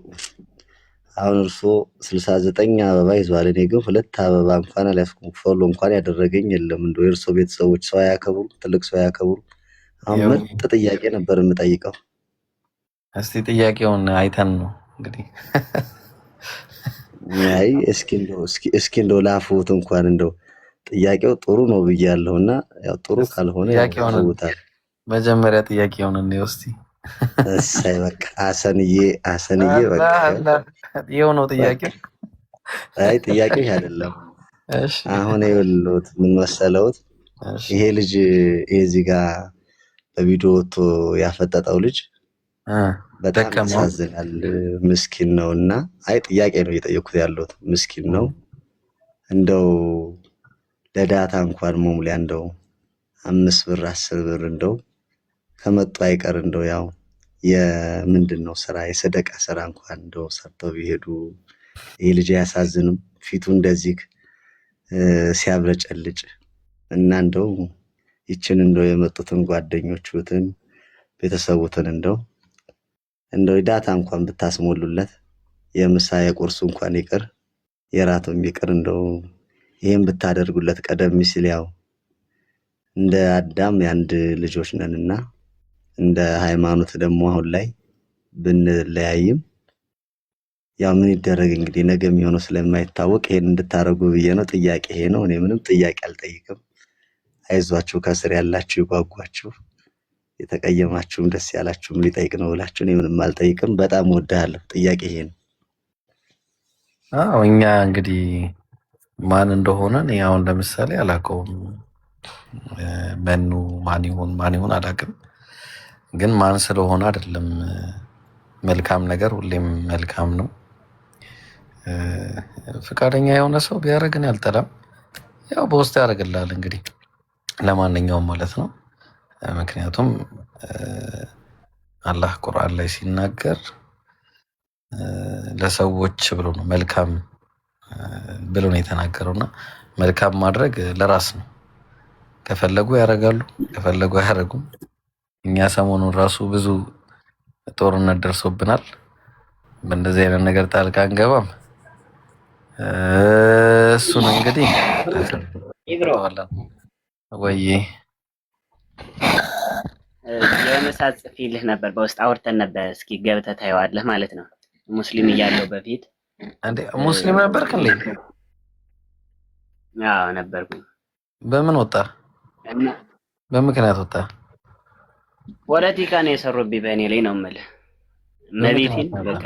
አሁን እርሶ 69 አበባ ይዟል፣ እኔ ግን 2 አበባ እንኳን አልያዝኩም። ፎሎ እንኳን ያደረገኝ የለም። እንደው የእርሶ ቤተሰቦች ሰው ያከብሩ፣ ትልቅ ሰው ያከብሩ። አሁን ምርጥ ጥያቄ ነበር የምጠይቀው። እስቲ ጥያቄውን አይተን ነው እንግዲህ። አይ እስኪ እንደው ላፉት እንኳን እንደው ጥያቄው ጥሩ ነው ብያለሁና ያው ጥሩ ካልሆነ ያውታል። መጀመሪያ ጥያቄውን እንየው እስቲ። እሰይ በቃ አሰንዬ በቃ ይኸው ነው ጥያቄው። አይ ጥያቄው አይደለም። እሺ አሁን ይኸውልዎት ምን መሰለዎት፣ ይሄ ልጅ እዚህ ጋር በቪዲዮ ወጥቶ ያፈጠጠው ልጅ በጣም ያሳዝናል። ምስኪን ነውና፣ አይ ጥያቄ ነው እየጠየኩት ያለሁት። ምስኪን ነው እንደው ለዳታ እንኳን መሙሊያ እንደው 5 ብር 10 ብር እንደው ከመጡ አይቀር እንደው ያው የምንድን ነው ስራ የሰደቃ ስራ እንኳን እንደው ሰርተው ቢሄዱ። ይሄ ልጅ አያሳዝንም? ፊቱ እንደዚህ ሲያብለጨልጭ እና እንደው ይችን እንደው የመጡትን ጓደኞቹትን ቤተሰቡትን እንደው ዳታ እንኳን ብታስሞሉለት፣ የምሳ የቁርሱ እንኳን ይቅር የራቱም ይቅር እንደው ይሄን ብታደርጉለት። ቀደም ሲል ያው እንደ አዳም የአንድ ልጆች ነንና እንደ ሃይማኖት ደግሞ አሁን ላይ ብንለያይም ያው ምን ይደረግ እንግዲህ ነገ የሚሆነው ስለማይታወቅ ይሄን እንድታረጉ ብዬ ነው። ጥያቄ ይሄ ነው። እኔ ምንም ጥያቄ አልጠይቅም። አይዟችሁ፣ ከስር ያላችሁ ይጓጓችሁ፣ የተቀየማችሁም ደስ ያላችሁም ሊጠይቅ ነው ብላችሁ እኔ ምንም አልጠይቅም። በጣም ወዳለሁ። ጥያቄ ይሄ ነው። አዎ እኛ እንግዲህ ማን እንደሆነ እኔ አሁን ለምሳሌ አላውቀውም። መኑ ማን ይሁን አላውቅም። ግን ማን ስለሆነ አይደለም። መልካም ነገር ሁሌም መልካም ነው። ፍቃደኛ የሆነ ሰው ቢያደርግን ያልጠላም። ያው በውስጥ ያደርግልሃል እንግዲህ ለማንኛውም ማለት ነው። ምክንያቱም አላህ ቁርአን ላይ ሲናገር ለሰዎች ብሎ ነው መልካም ብሎ ነው የተናገረውና መልካም ማድረግ ለራስ ነው። ከፈለጉ ያደርጋሉ፣ ከፈለጉ አያደርጉም። እኛ ሰሞኑን ራሱ ብዙ ጦርነት ደርሶብናል። በእንደዚህ አይነት ነገር ጣልቃ አንገባም። እሱን እንግዲህ ወይ የመሳት ጽፌልህ ነበር፣ በውስጥ አውርተን ነበር። እስኪ ገብተህ ታየዋለህ ማለት ነው። ሙስሊም እያለሁ በፊት እንዴ ሙስሊም ነበርክ እንዴ? አዎ ነበርኩኝ። በምን ወጣ? በምክንያት ወጣ? ፖለቲካ ነው የሰሩብኝ በእኔ ላይ ነው የምልህ። መቤቴን በቃ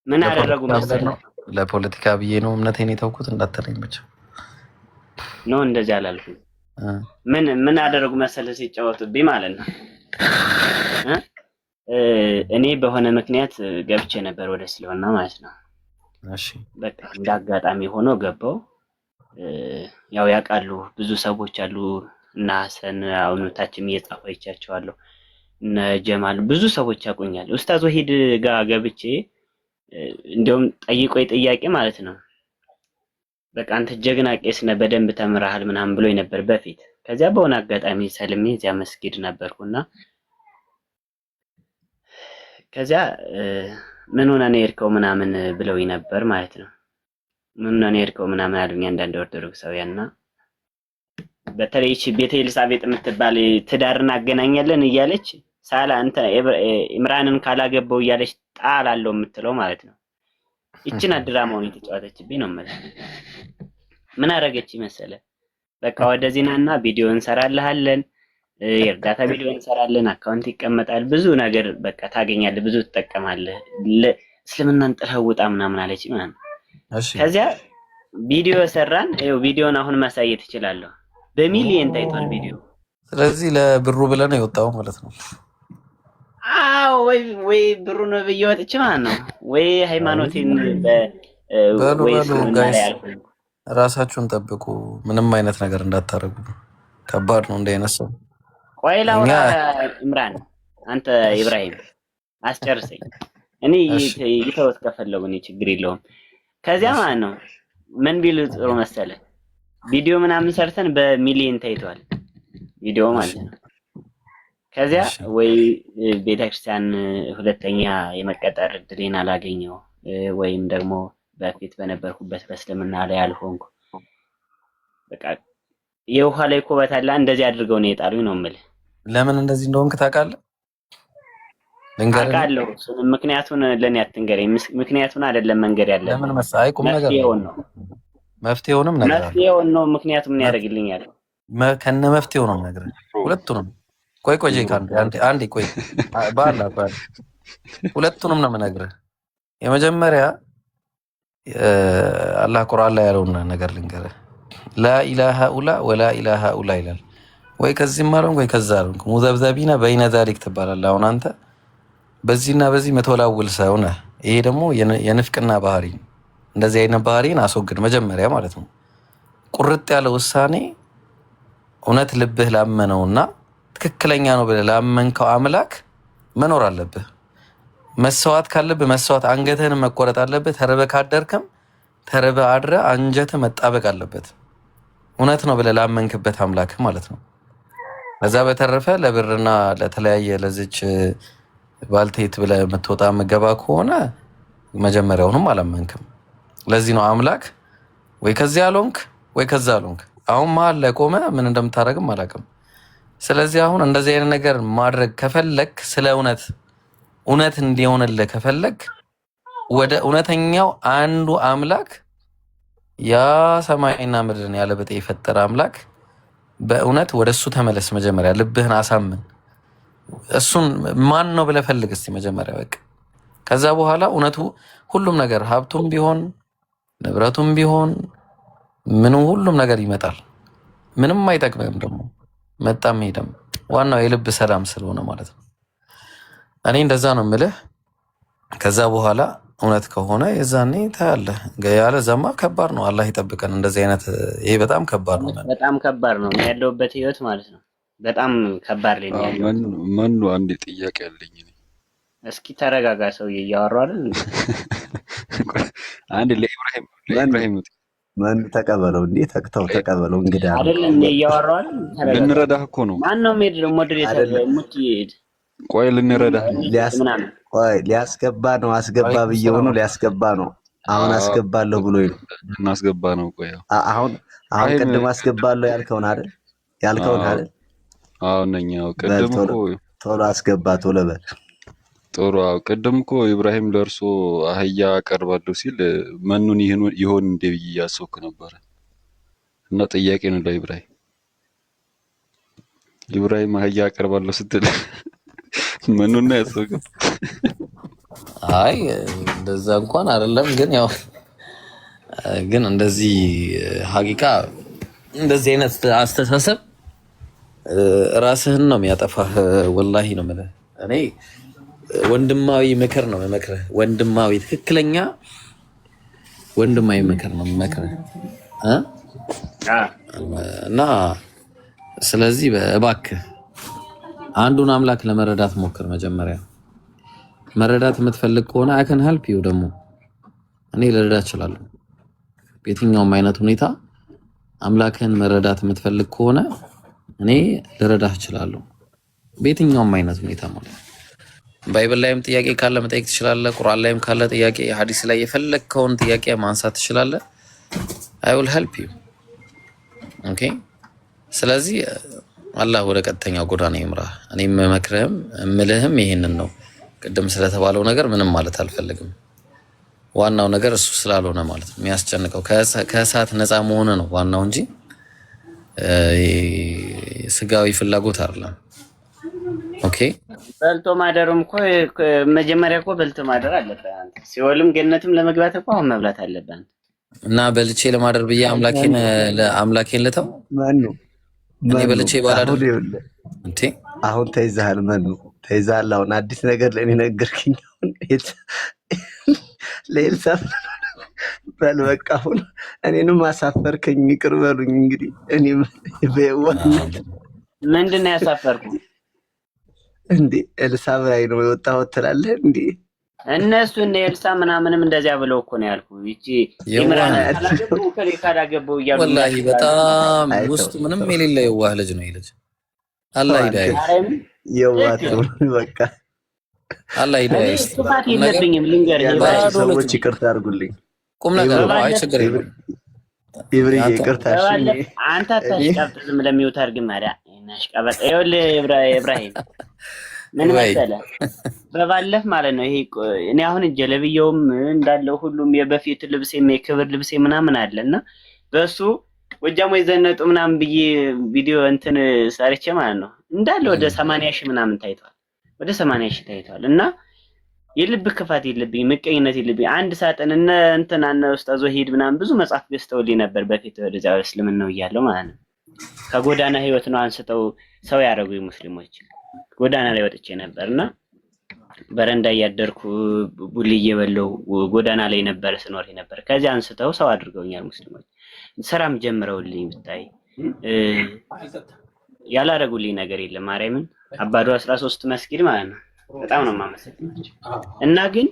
ምን አደረጉ መሰለህ? ለፖለቲካ ብዬ ነው እምነቴን የተውኩት እንዳትለኝ ብቻ ነው። እንደዚህ አላልኩም። ምን አደረጉ መሰለህ? ሲጫወቱብኝ ማለት ነው። እኔ በሆነ ምክንያት ገብቼ ነበር ወደ እስልምና ማለት ነው። እሺ በቃ እንዳጋጣሚ ሆኖ ገባው። ያው ያውቃሉ ብዙ ሰዎች አሉ እና ሐሰን አሁን ታችም እየጻፈ አይቻቸዋለሁ። እነ ጀማል ብዙ ሰዎች ያቆኛል። ኡስታዝ ወሂድ ጋር ገብቼ እንደውም ጠይቆኝ ጥያቄ ማለት ነው። በቃ አንተ ጀግና ቄስ ነህ በደንብ ተምረሃል ምናምን ብሎኝ ነበር በፊት። ከዚያ በሆነ አጋጣሚ ሰልሜ እዚያ መስጊድ ነበርኩና ከዚያ ምን ሆነ ነው የሄድከው ምናምን ብለውኝ ነበር ማለት ነው። ምን ሆነ ነው የሄድከው ምናምን አሉኝ አንዳንድ ኦርቶዶክሳውያንና በተለይ እቺ ቤተ ኤልሳቤጥ የምትባል ትዳር እናገናኛለን እያለች ሳላ አንተ ኢምራንን ካላገባው እያለች ጣል አለው የምትለው ማለት ነው። እቺን ድራማውን የተጫወተችብኝ ነው ማለት ነው። ምን አረገች መሰለ? በቃ ወደዚህና ቪዲዮ እንሰራልሃለን፣ የእርዳታ ቪዲዮ እንሰራለን፣ አካውንት ይቀመጣል፣ ብዙ ነገር በቃ ታገኛለህ፣ ብዙ ትጠቀማለህ፣ እስልምናን ጥለህ ውጣ ምናምን አለች ማለት ነው። ከዚያ ቪዲዮ ሰራን። ይኸው ቪዲዮን አሁን ማሳየት እችላለሁ። በሚሊየን ታይቷል ቪዲዮ። ስለዚህ ለብሩ ብለህ ነው የወጣው ማለት ነው? አዎ ወይ ብሩ ነው ብዬ ወጥቼ ማለት ነው። ወይ ሃይማኖቴን በሉ ጋይስ ራሳችሁን ጠብቁ። ምንም አይነት ነገር እንዳታረጉ። ከባድ ነው እንደ አይነት ሰው። ቆይ ላውራ ኢምራን፣ አንተ ኢብራሂም አስጨርሰኝ። እኔ ይተውት ከፈለጉ እኔ ችግር የለውም። ከዚያ ማለት ነው ምን ቢሉ ጥሩ መሰለ? ቪዲዮ ምናምን ሰርተን በሚሊየን ታይቷል ቪዲዮ ማለት ነው። ከዚያ ወይ ቤተክርስቲያን ሁለተኛ የመቀጠር እድሌን አላገኘው ወይም ደግሞ በፊት በነበርኩበት በእስልምና ላይ አልሆንኩ። በቃ የውሃ ላይ ኩበት አለ እንደዚህ አድርገው ነው የጣሉኝ ነው የምልህ። ለምን እንደዚህ እንደሆንክ ታውቃለህ? አውቃለሁ። ምክንያቱን ለኔ አትንገረኝ። ምክንያቱን አይደለም መንገር ያለብህ። ለምን መሰለህ? ቁም ነገር ነው። መፍትሄውንም ነገር መፍትሄውን ነው። ምክንያቱም ምን ያደርግልኛል? ከነ መፍትሄው ነው ነገር ሁለቱንም። ቆይ አንዴ ቆይ ባላ ሁለቱንም ነው የምነግርህ። የመጀመሪያ አላህ ቁርአን ላይ ያለውን ነገር ልንገርህ። ላኢላሃ ኡላ ወላ ኢላሃ ኡላ ይላል። ወይ ከዚህም አልሆንክ ወይ ከዛ አልሆንክ ሙዘብዘቢና በይነ ዛሊክ ትባላለህ። አሁን አንተ በዚህና በዚህ መተወላውል ሰው ነህ። ይሄ ደግሞ የንፍቅና ባህሪ። እንደዚህ አይነት ባህሪን አስወግድ መጀመሪያ ማለት ነው። ቁርጥ ያለ ውሳኔ እውነት ልብህ ላመነውና ትክክለኛ ነው ብለህ ላመንከው አምላክ መኖር አለብህ። መስዋዕት ካለብህ መስዋዕት፣ አንገትህን መቆረጥ አለብህ። ተርበህ ካደርክም ተርበህ አድረህ አንጀትህ መጣበቅ አለበት። እውነት ነው ብለህ ላመንክበት አምላክ ማለት ነው። ከዛ በተረፈ ለብርና ለተለያየ ለዚች ባልቴት ብለህ የምትወጣ ምገባ ከሆነ መጀመሪያውንም አላመንክም። ለዚህ ነው አምላክ ወይ ከዚህ አልሆንክ ወይ ከዛ አልሆንክ። አሁን መሀል ላይ ቆመ ምን እንደምታደርግም አላውቅም። ስለዚህ አሁን እንደዚህ አይነት ነገር ማድረግ ከፈለክ ስለ እውነት እንዲሆንልህ ከፈለክ ወደ እውነተኛው አንዱ አምላክ ያ ሰማይና ምድርን ያለ ብጤ የፈጠረ አምላክ በእውነት ወደ እሱ ተመለስ። መጀመሪያ ልብህን አሳምን። እሱን ማን ነው ብለህ ፈልግ እስቲ መጀመሪያ በቃ። ከዛ በኋላ እውነቱ ሁሉም ነገር ሀብቱም ቢሆን ንብረቱም ቢሆን ምኑ ሁሉም ነገር ይመጣል። ምንም አይጠቅምም ደግሞ መጣም ሄደም። ዋናው የልብ ሰላም ስለሆነ ማለት ነው። እኔ እንደዛ ነው የምልህ። ከዛ በኋላ እውነት ከሆነ የዛኔ ታያለህ። ያለዛማ ከባድ ነው። አላህ ይጠብቀን። እንደዚህ አይነት ይሄ በጣም ከባድ ነው። በጣም ከባድ ነው ያለውበት ህይወት ማለት ነው። በጣም ከባድ ላይ ነው ያለው። ማነው? አንድ ጥያቄ አለኝ። እስኪ ተረጋጋ ሰውዬ፣ እያወራሁ አይደል? አንድ ለኢብራሂም ማን ተቀበለው እንዴ? ተቀበለው እንግዲህ አይደል እንዴ? እያወራሁ አይደል? ልንረዳህ እኮ ነው። ማን ነው ሞዴሬተር ሙቲድ? ቆይ ልንረዳህ ቆይ ሊያስገባ ነው። አስገባ ብዬው ነው ሊያስገባ ነው። አሁን አስገባለሁ ብሎኝ ነው። እናስገባ ነው። ቆይ አሁን ቅድም አስገባለሁ ያልከውን አይደል? አዎ ነኝ። ቅድም እኮ ቶሎ አስገባ ቶሎ በል። ጥሩ። ቅድም እኮ ኢብራሂም ለእርሶ አህያ አቀርባለሁ ሲል መኑን ይሆን እንደ ብዬ እያሰብኩ ነበረ። እና ጥያቄ ነው ለኢብራሂም አህያ አቀርባለሁ ስትል መኑን ነው ያሰብከው? አይ እንደዛ እንኳን አይደለም፣ ግን ያው ግን እንደዚህ ሀቂቃ እንደዚህ አይነት አስተሳሰብ ራስህን ነው የሚያጠፋህ። ወላሂ ነው የምልህ። እኔ ወንድማዊ ምክር ነው የምመክርህ። ወንድማዊ ትክክለኛ ወንድማዊ ምክር ነው የምመክርህ እና ስለዚህ እባክህ አንዱን አምላክ ለመረዳት ሞክር። መጀመሪያ መረዳት የምትፈልግ ከሆነ አይ ካን ሄልፕ ዩ። ደግሞ እኔ ልረዳ እችላለሁ። በየትኛውም አይነት ሁኔታ አምላክህን መረዳት የምትፈልግ ከሆነ እኔ ልረዳህ እችላለሁ። በየትኛውም አይነት ሁኔታ ማለት ነው። ባይብል ላይም ጥያቄ ካለ መጠየቅ ትችላለህ። ቁርአን ላይም ካለ ጥያቄ፣ ሐዲስ ላይ የፈለግከውን ጥያቄ ማንሳት ትችላለህ። I will help you. ኦኬ። ስለዚህ አላህ ወደ ቀጥተኛው ጎዳና ይምራህ። እኔም መክረህም እምልህም ይሄንን ነው። ቅድም ስለተባለው ነገር ምንም ማለት አልፈልግም። ዋናው ነገር እሱ ስላልሆነ ማለት ነው የሚያስጨንቀው ከእሳት ነፃ መሆን ነው ዋናው እንጂ ስጋዊ ፍላጎት አይደለም። ኦኬ። በልቶ ማደሩም እኮ መጀመሪያ እኮ በልቶ ማደር አለበት። አንተ ሲኦልም ገነትም ለመግባት እኮ አሁን መብላት አለበት። እና በልቼ ለማደር ብዬ አምላኬን ልተው? እኔ በልቼ ባላደር እንዴ? አሁን ተይዘሃል። ተይዘሃል። አሁን አዲስ ነገር ለእኔ ነገርክኝ። ለኤልሳ በል በቃ አሁን እኔንም አሳፈርከኝ። ይቅር በሉኝ እንግዲህ እኔም በየዋህነት ምንድን ነው ያሳፈርኩ እንዴ? ኤልሳ ላይ ነው የወጣሁት ትላለህ እንዴ? እነሱ እነ ኤልሳ ምናምንም እንደዚያ ብለው እኮ ነው ያልኩ። ይቺ ኢምራን ካላገባው እያሉ ወላሂ በጣም ውስጥ ምንም የሌለ የዋህ ልጅ ነው። ይልጅ አላህ ይዳይ የዋህ ነው በቃ አላህ ይዳይ። ጥፋት የለብኝም ልንገርህ። ሰዎች ይቅርታ አድርጉልኝ። ቁም ነገር ነው። አይ ችግር የለም። ይብሪ ይቅርታ። እሺ አንተ አታሽቃብጥ፣ ዝም ለሚውት አድርግ ማሪያ እናሽቃበጥ። ይኸውልህ ኢብራሂም ምን መሰለህ፣ በባለፍ ማለት ነው ይሄ እኔ አሁን ጀለብየውም እንዳለው ሁሉም የበፊት ልብሴም የክብር ልብሴ ምናምን አለና በሱ ወጃሞ የዘነጡ ምናምን ብዬ ቪዲዮ እንትን ሰርቼ ማለት ነው እንዳለ ወደ 80,000 ምናምን ታይቷል። ወደ 80,000 ታይቷል። እና የልብ ክፋት የለብኝ፣ ምቀኝነት የለብኝ። አንድ ሳጥን እነ እንትን አነ ኡስታዝ ወሂድ ምናምን ብዙ መጽሐፍ ገዝተውልኝ ነበር በፊት ወደዚያ እስልምናው እያለው ማለት ነው። ከጎዳና ህይወት ነው አንስተው ሰው ያደረጉኝ ሙስሊሞች። ጎዳና ላይ ወጥቼ ነበርና በረንዳ እያደርኩ ቡሊ እየበለው ጎዳና ላይ ነበር ስኖር ነበር። ከዚያ አንስተው ሰው አድርገውኛል ሙስሊሞች። ስራም ጀምረውልኝ ብታይ ያላረጉልኝ ነገር የለም። ማርያምን አባዶ 13 መስጊድ ማለት ነው። በጣም ነው የማመሰግናቸው። እና ግን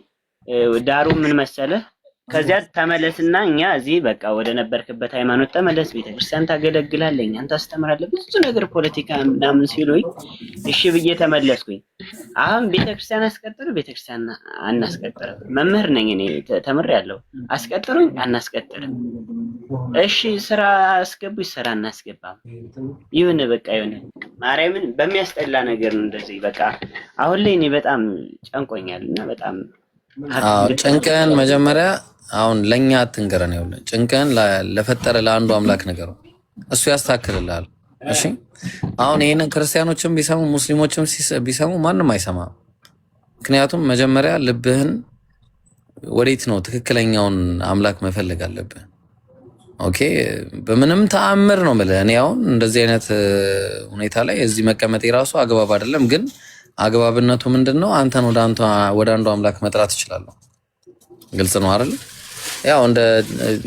ዳሩ ምን መሰለህ፣ ከዚያ ተመለስና እኛ እዚህ በቃ ወደ ነበርክበት ሃይማኖት ተመለስ፣ ቤተክርስቲያን ታገለግላለህ፣ እኛን ታስተምራለህ፣ ብዙ ነገር ፖለቲካ ምናምን ሲሉኝ እሺ ብዬ ተመለስኩኝ። አሁን ቤተክርስቲያን አስቀጥሩ፣ ቤተክርስቲያን አናስቀጥርም። መምህር ነኝ እኔ ተምሬያለሁ። አስቀጥሩኝ፣ አናስቀጥርም። እሺ ስራ አስገቡኝ፣ ስራ እናስገባም። ይሁን በቃ ይሁን። ማርያምን በሚያስጠላ ነገር ነው እንደዚህ በቃ። አሁን ላይ እኔ በጣም ጨንቆኛልና በጣም ጭንቅህን መጀመሪያ አሁን ለኛ አትንገረን። ይኸውልህ ጭንቅህን ለፈጠረ ለአንዱ አምላክ ነገሩ፣ እሱ ያስተካክልልሃል። እሺ አሁን ይሄንን ክርስቲያኖችም ቢሰሙ ሙስሊሞችም ቢሰሙ ማንም አይሰማም። ምክንያቱም መጀመሪያ ልብህን ወዴት ነው ትክክለኛውን አምላክ መፈለግ አለብህ። ኦኬ በምንም ተአምር ነው የምልህ። እኔ አሁን እንደዚህ አይነት ሁኔታ ላይ እዚህ መቀመጤ ራሱ አግባብ አይደለም። ግን አግባብነቱ ምንድነው? አንተን ወደ አንዱ አምላክ መጥራት እችላለሁ። ግልጽ ነው አይደል? ያው እንደ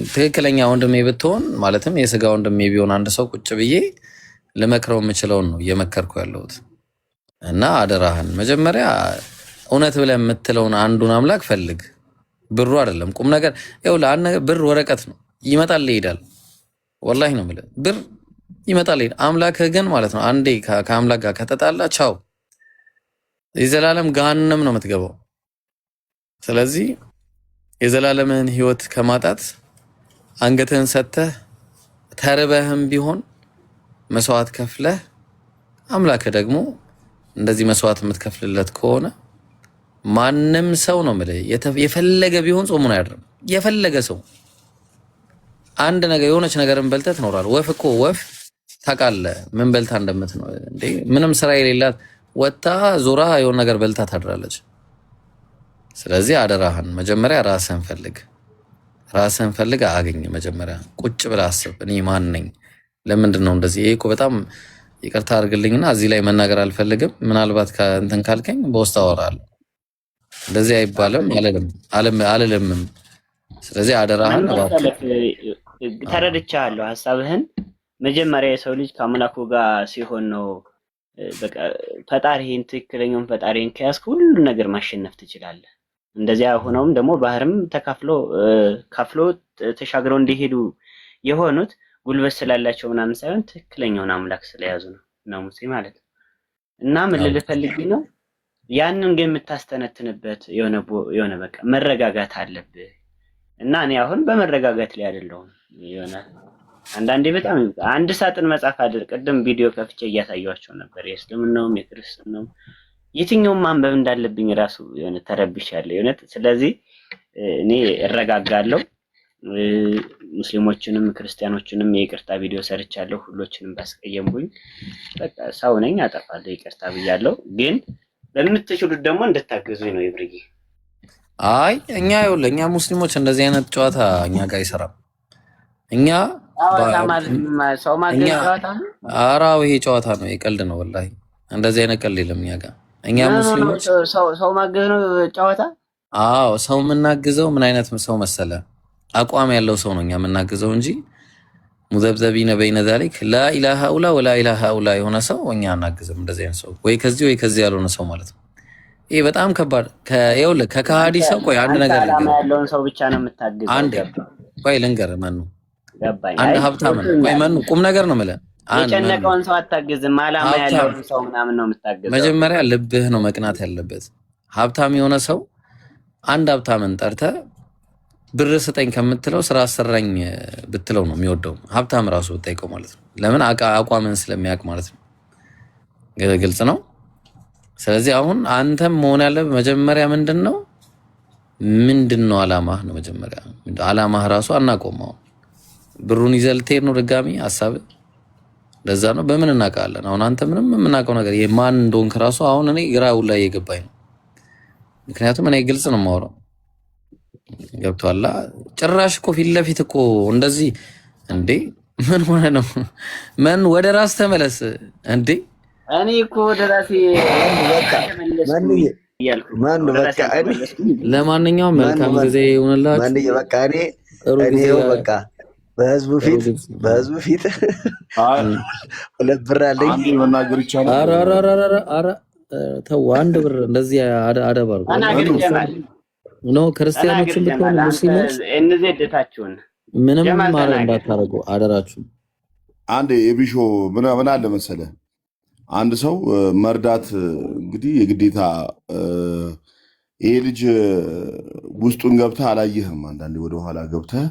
ትክክለኛ ወንድሜ ብትሆን ማለትም የስጋ ወንድሜ ቢሆን አንድ ሰው ቁጭ ብዬ ልመክረው የምችለውን ነው እየመከርኩ ያለሁት። እና አደራህን መጀመሪያ እውነት ብለህ የምትለውን አንዱን አምላክ ፈልግ። ብሩ አይደለም ቁም ነገር። ይኸውልህ ብር ወረቀት ነው፣ ይመጣል ይሄዳል። ወላሂ ነው የምልህ፣ ብር ይመጣል ይሄዳል። አምላክህ ግን ማለት ነው አንዴ ከአምላክ ጋር ከተጣላ ቻው፣ የዘላለም ገሃነም ነው የምትገባው። ስለዚህ የዘላለምን ህይወት ከማጣት አንገትህን ሰጥተህ ተርበህም ቢሆን መስዋዕት ከፍለህ አምላክህ ደግሞ እንደዚህ መስዋዕት የምትከፍልለት ከሆነ ማንም ሰው ነው የምልህ የፈለገ ቢሆን ጾሙን አያድርም። የፈለገ ሰው አንድ ነገር የሆነች ነገርን በልተህ ትኖራለህ። ወፍ እኮ ወፍ ታውቃለህ ምን በልታ እንደምትኖር እንዴ? ምንም ስራ የሌላት ወጣ ዞራ የሆነ ነገር በልታ ታድራለች። ስለዚህ አደራህን መጀመሪያ ራስህን ፈልግ አገኝ። መጀመሪያ ቁጭ ብለህ አስብ፣ እኔ ማን ነኝ? ለምንድን ነው እንደዚህ? ይሄ እኮ በጣም ይቅርታ አድርግልኝና እዚህ ላይ መናገር አልፈልግም። ምናልባት እንትን ካልከኝ በውስጥ አወራለሁ። እንደዚህ አይባልም አልልምም። ስለዚህ አደራህን ተረድቻለሁ ሀሳብህን። መጀመሪያ የሰው ልጅ ከአምላኩ ጋር ሲሆን ነው በቃ ፈጣሪህን ትክክለኛውን ፈጣሪህን ከያዝክ ሁሉን ነገር ማሸነፍ ትችላለህ። እንደዚያ ሆነውም ደግሞ ባህርም ከፍሎ ተሻግረው እንዲሄዱ የሆኑት ጉልበት ስላላቸው ምናምን ሳይሆን ትክክለኛውን አምላክ ስለያዙ ነው ሙሴ ማለት ነው። እና ምን ልልህ ፈልጌ ነው ያንን ግን የምታስተነትንበት የሆነ በቃ መረጋጋት አለብህ። እና እኔ አሁን በመረጋጋት ላይ አይደለሁም። የሆነ አንዳንዴ በጣም አንድ ሳጥን መጽሐፍ አይደል ቅድም ቪዲዮ ከፍቼ እያሳየኋቸው ነበር። የእስልምናውም የክርስትናውም የትኛውም ማንበብ እንዳለብኝ ራሱ የሆነ ተረብሻለሁ የሆነ። ስለዚህ እኔ እረጋጋለሁ። ሙስሊሞችንም ክርስቲያኖችንም የይቅርታ ቪዲዮ ሰርቻለሁ። ሁሎችንም ባስቀየምኩኝ በቃ ሰው ነኝ፣ አጠፋለሁ፣ ይቅርታ ብያለሁ። ግን በምትችሉት ደግሞ እንድታገዙኝ ነው ይብርዬ። አይ እኛ ሙስሊሞች እንደዚህ አይነት ጨዋታ እኛ ጋር አይሰራም። እኛ ሰው ማገዝ ጨዋታ ነው። አራው ይሄ ጨዋታ ነው፣ የቀልድ ነው። ወላሂ እንደዚህ አይነት ቀልድ የለም እኛ ጋር። እኛ ሙስሊሞች ሰው ማገዝ ነው ጨዋታ። አዎ ሰው የምናግዘው ምን አይነት ሰው መሰለ? አቋም ያለው ሰው ነው እኛ የምናግዘው እንጂ ሙዘብዘቢነ በይነ ዛሊክ ላኢላሃ ኢላሃ ወላ ኢላሃ ኢላ የሆነ ሰው እኛ አናግዝም። እንደዚህ አይነት ሰው ወይ ከዚህ ያልሆነ ሰው ማለት ነው። ይሄ በጣም ከባድ ይኸውልህ፣ ከከሃዲ ሰው ቆይ አንድ ነገር ያለውን ሰው ብቻ ነው የምታግዘው። አንድ ቆይ ልንገርህ፣ መኑ አንድ ሀብታም ነው። ቆይ መኑ ቁም ነገር ነው የምልህ። የጨነቀውን ሰው አታግዝም፣ አላማ ያለውን ሰው ምናምን ነው የምታግዘው። መጀመሪያ ልብህ ነው መቅናት ያለበት። ሀብታም የሆነ ሰው አንድ ሀብታምን ጠርተህ ብር ስጠኝ ከምትለው ስራ አሰራኝ ብትለው ነው የሚወደው። ሀብታም ራሱ ብጠይቀው ማለት ነው። ለምን አቋምን ስለሚያውቅ ማለት ነው። ግልጽ ነው። ስለዚህ አሁን አንተም መሆን ያለብህ መጀመሪያ ምንድን ነው አላማህ ነው። መጀመሪያ አላማህ ራሱ አናቆም። አሁን ብሩን ይዘህ ልትሄድ ነው ድጋሚ ሀሳብህ ለዛ ነው። በምን እናውቃለን? አሁን አንተ ምንም የምናውቀው ነገር የማን እንደሆንክ ራሱ አሁን እኔ ግራው ላይ እየገባኝ ነው። ምክንያቱም እኔ ግልጽ ነው የማወራው። ገብቶሃል? ጭራሽ እኮ ፊት ለፊት እኮ እንደዚህ እንዴ! ምን ሆነ ነው? ምን ወደ ራስ ተመለስ እንዴ! እኔ እኮ ወደ ራሴ ለማንኛውም መልካም ጊዜ ይሁንላችሁ። ማንዬ በቃ እኔ በቃ በህዝቡ ፊት ሁለት ብር አለኝ መናገር ይቻላል። ኧረ ተው፣ አንድ ብር እንደዚህ አደባርጉ ነው። ክርስቲያኖችን ብትሆኑ ሙስሊሞች እነዚህ እድታችሁን ምንም ማለት እንዳታረጉ አደራችሁ። አንድ የቢሾ ምን አለ መሰለህ፣ አንድ ሰው መርዳት እንግዲህ የግዴታ ይሄ ልጅ ውስጡን ገብተህ አላየህም። አንዳንዴ ወደኋላ ገብተህ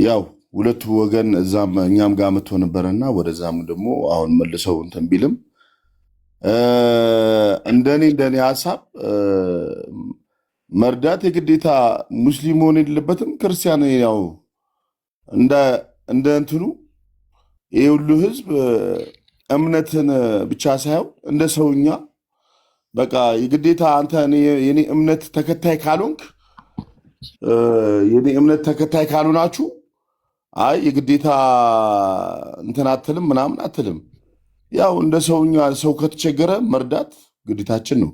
ያው ሁለቱ ወገን እዛም እኛም ጋር መጥቶ ነበረና ወደዛም ደግሞ አሁን መልሰው እንትን ቢልም እንደኔ ሀሳብ መርዳት የግዴታ ሙስሊም መሆን የሌለበትም። ክርስቲያን ያው እንደ እንትኑ ይሄ ሁሉ ህዝብ እምነትን ብቻ ሳይሆን እንደ ሰውኛ በቃ የግዴታ አንተ የኔ እምነት ተከታይ ካልሆንክ የኔ እምነት ተከታይ ካልሆናችሁ አይ የግዴታ እንትን አትልም ምናምን አትልም። ያው እንደ ሰውኛ ሰው ከተቸገረ መርዳት ግዴታችን ነው።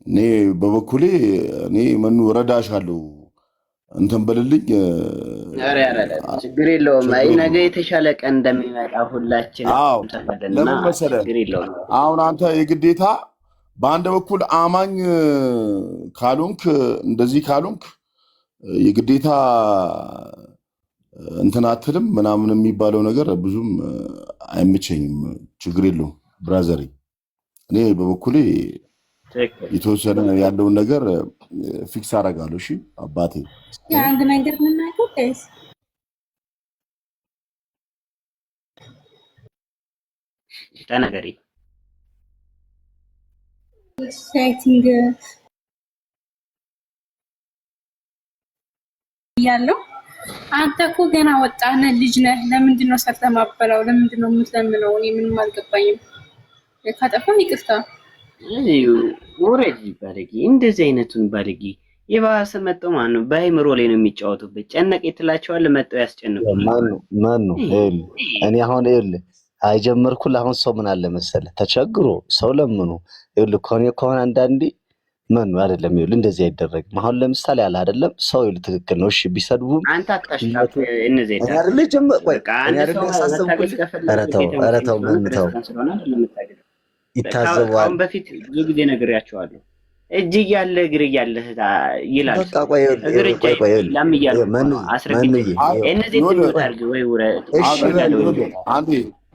እኔ በበኩሌ መኑ ረዳሻለሁ እንትን በልልኝ። ችግር የለውም። አይ ነገ የተሻለ ቀን እንደሚመጣ ሁላችን ለምን መሰለህ አሁን አንተ የግዴታ በአንድ በኩል አማኝ ካልሆንክ እንደዚህ ካልሆንክ የግዴታ እንትን አትልም ምናምን የሚባለው ነገር ብዙም አይመቸኝም። ችግር የለውም ብራዘሪ። እኔ በበኩሌ የተወሰነ ያለውን ነገር ፊክስ አደርጋለሁ። እሺ አባቴ፣ አንድ ነገር ምናገር ጋይስ ተናገሪ። ሴቲንግ ያለው አንተ እኮ ገና ወጣነ ልጅ ነህ። ለምንድን ነው ሰርተህ ማበላው? ለምንድን ነው የምትለምነው? እኔ ምንም አልገባኝም። ካጠፋህ ይቅርታ። ወረጂ ባለጌ፣ እንደዚህ አይነቱን ባለጌ የባሰ መጥተው ማን ነው በአይምሮ ላይ ነው የሚጫወቱበት። ጨነቅ የትላቸዋለህ መጥተው ያስጨንቁልህ። ማን ነው እኔ አሁን ይኸውልህ አይጀመርኩልህ። አሁን ሰው ምን አለ መሰለህ ተቸግሮ ሰው ለምኑ ይኸውልህ ከሆነ አንዳንዴ ማን አይደለም ይኸውልህ እንደዚህ አይደረግም። አሁን ለምሳሌ ያለ አይደለም ሰው ይኸውልህ ትክክል ነው። እሺ ቢሰድቡም አንተ አታሽካት። እነዚህ አይደለም ጀመር ቆይ እኔ አይደለም ያሳሰብኩልህ። ኧረ ተው ይታዘባል። አሁን በፊት ብዙ ጊዜ ነግሬያቸዋለሁ። እጅ ያለ እግር ያለ ይላል። በቃ ቆይ ቆይ አስረግጬ እነዚህ ትምህርት አድርግ ወይ ውረድ። አንዴ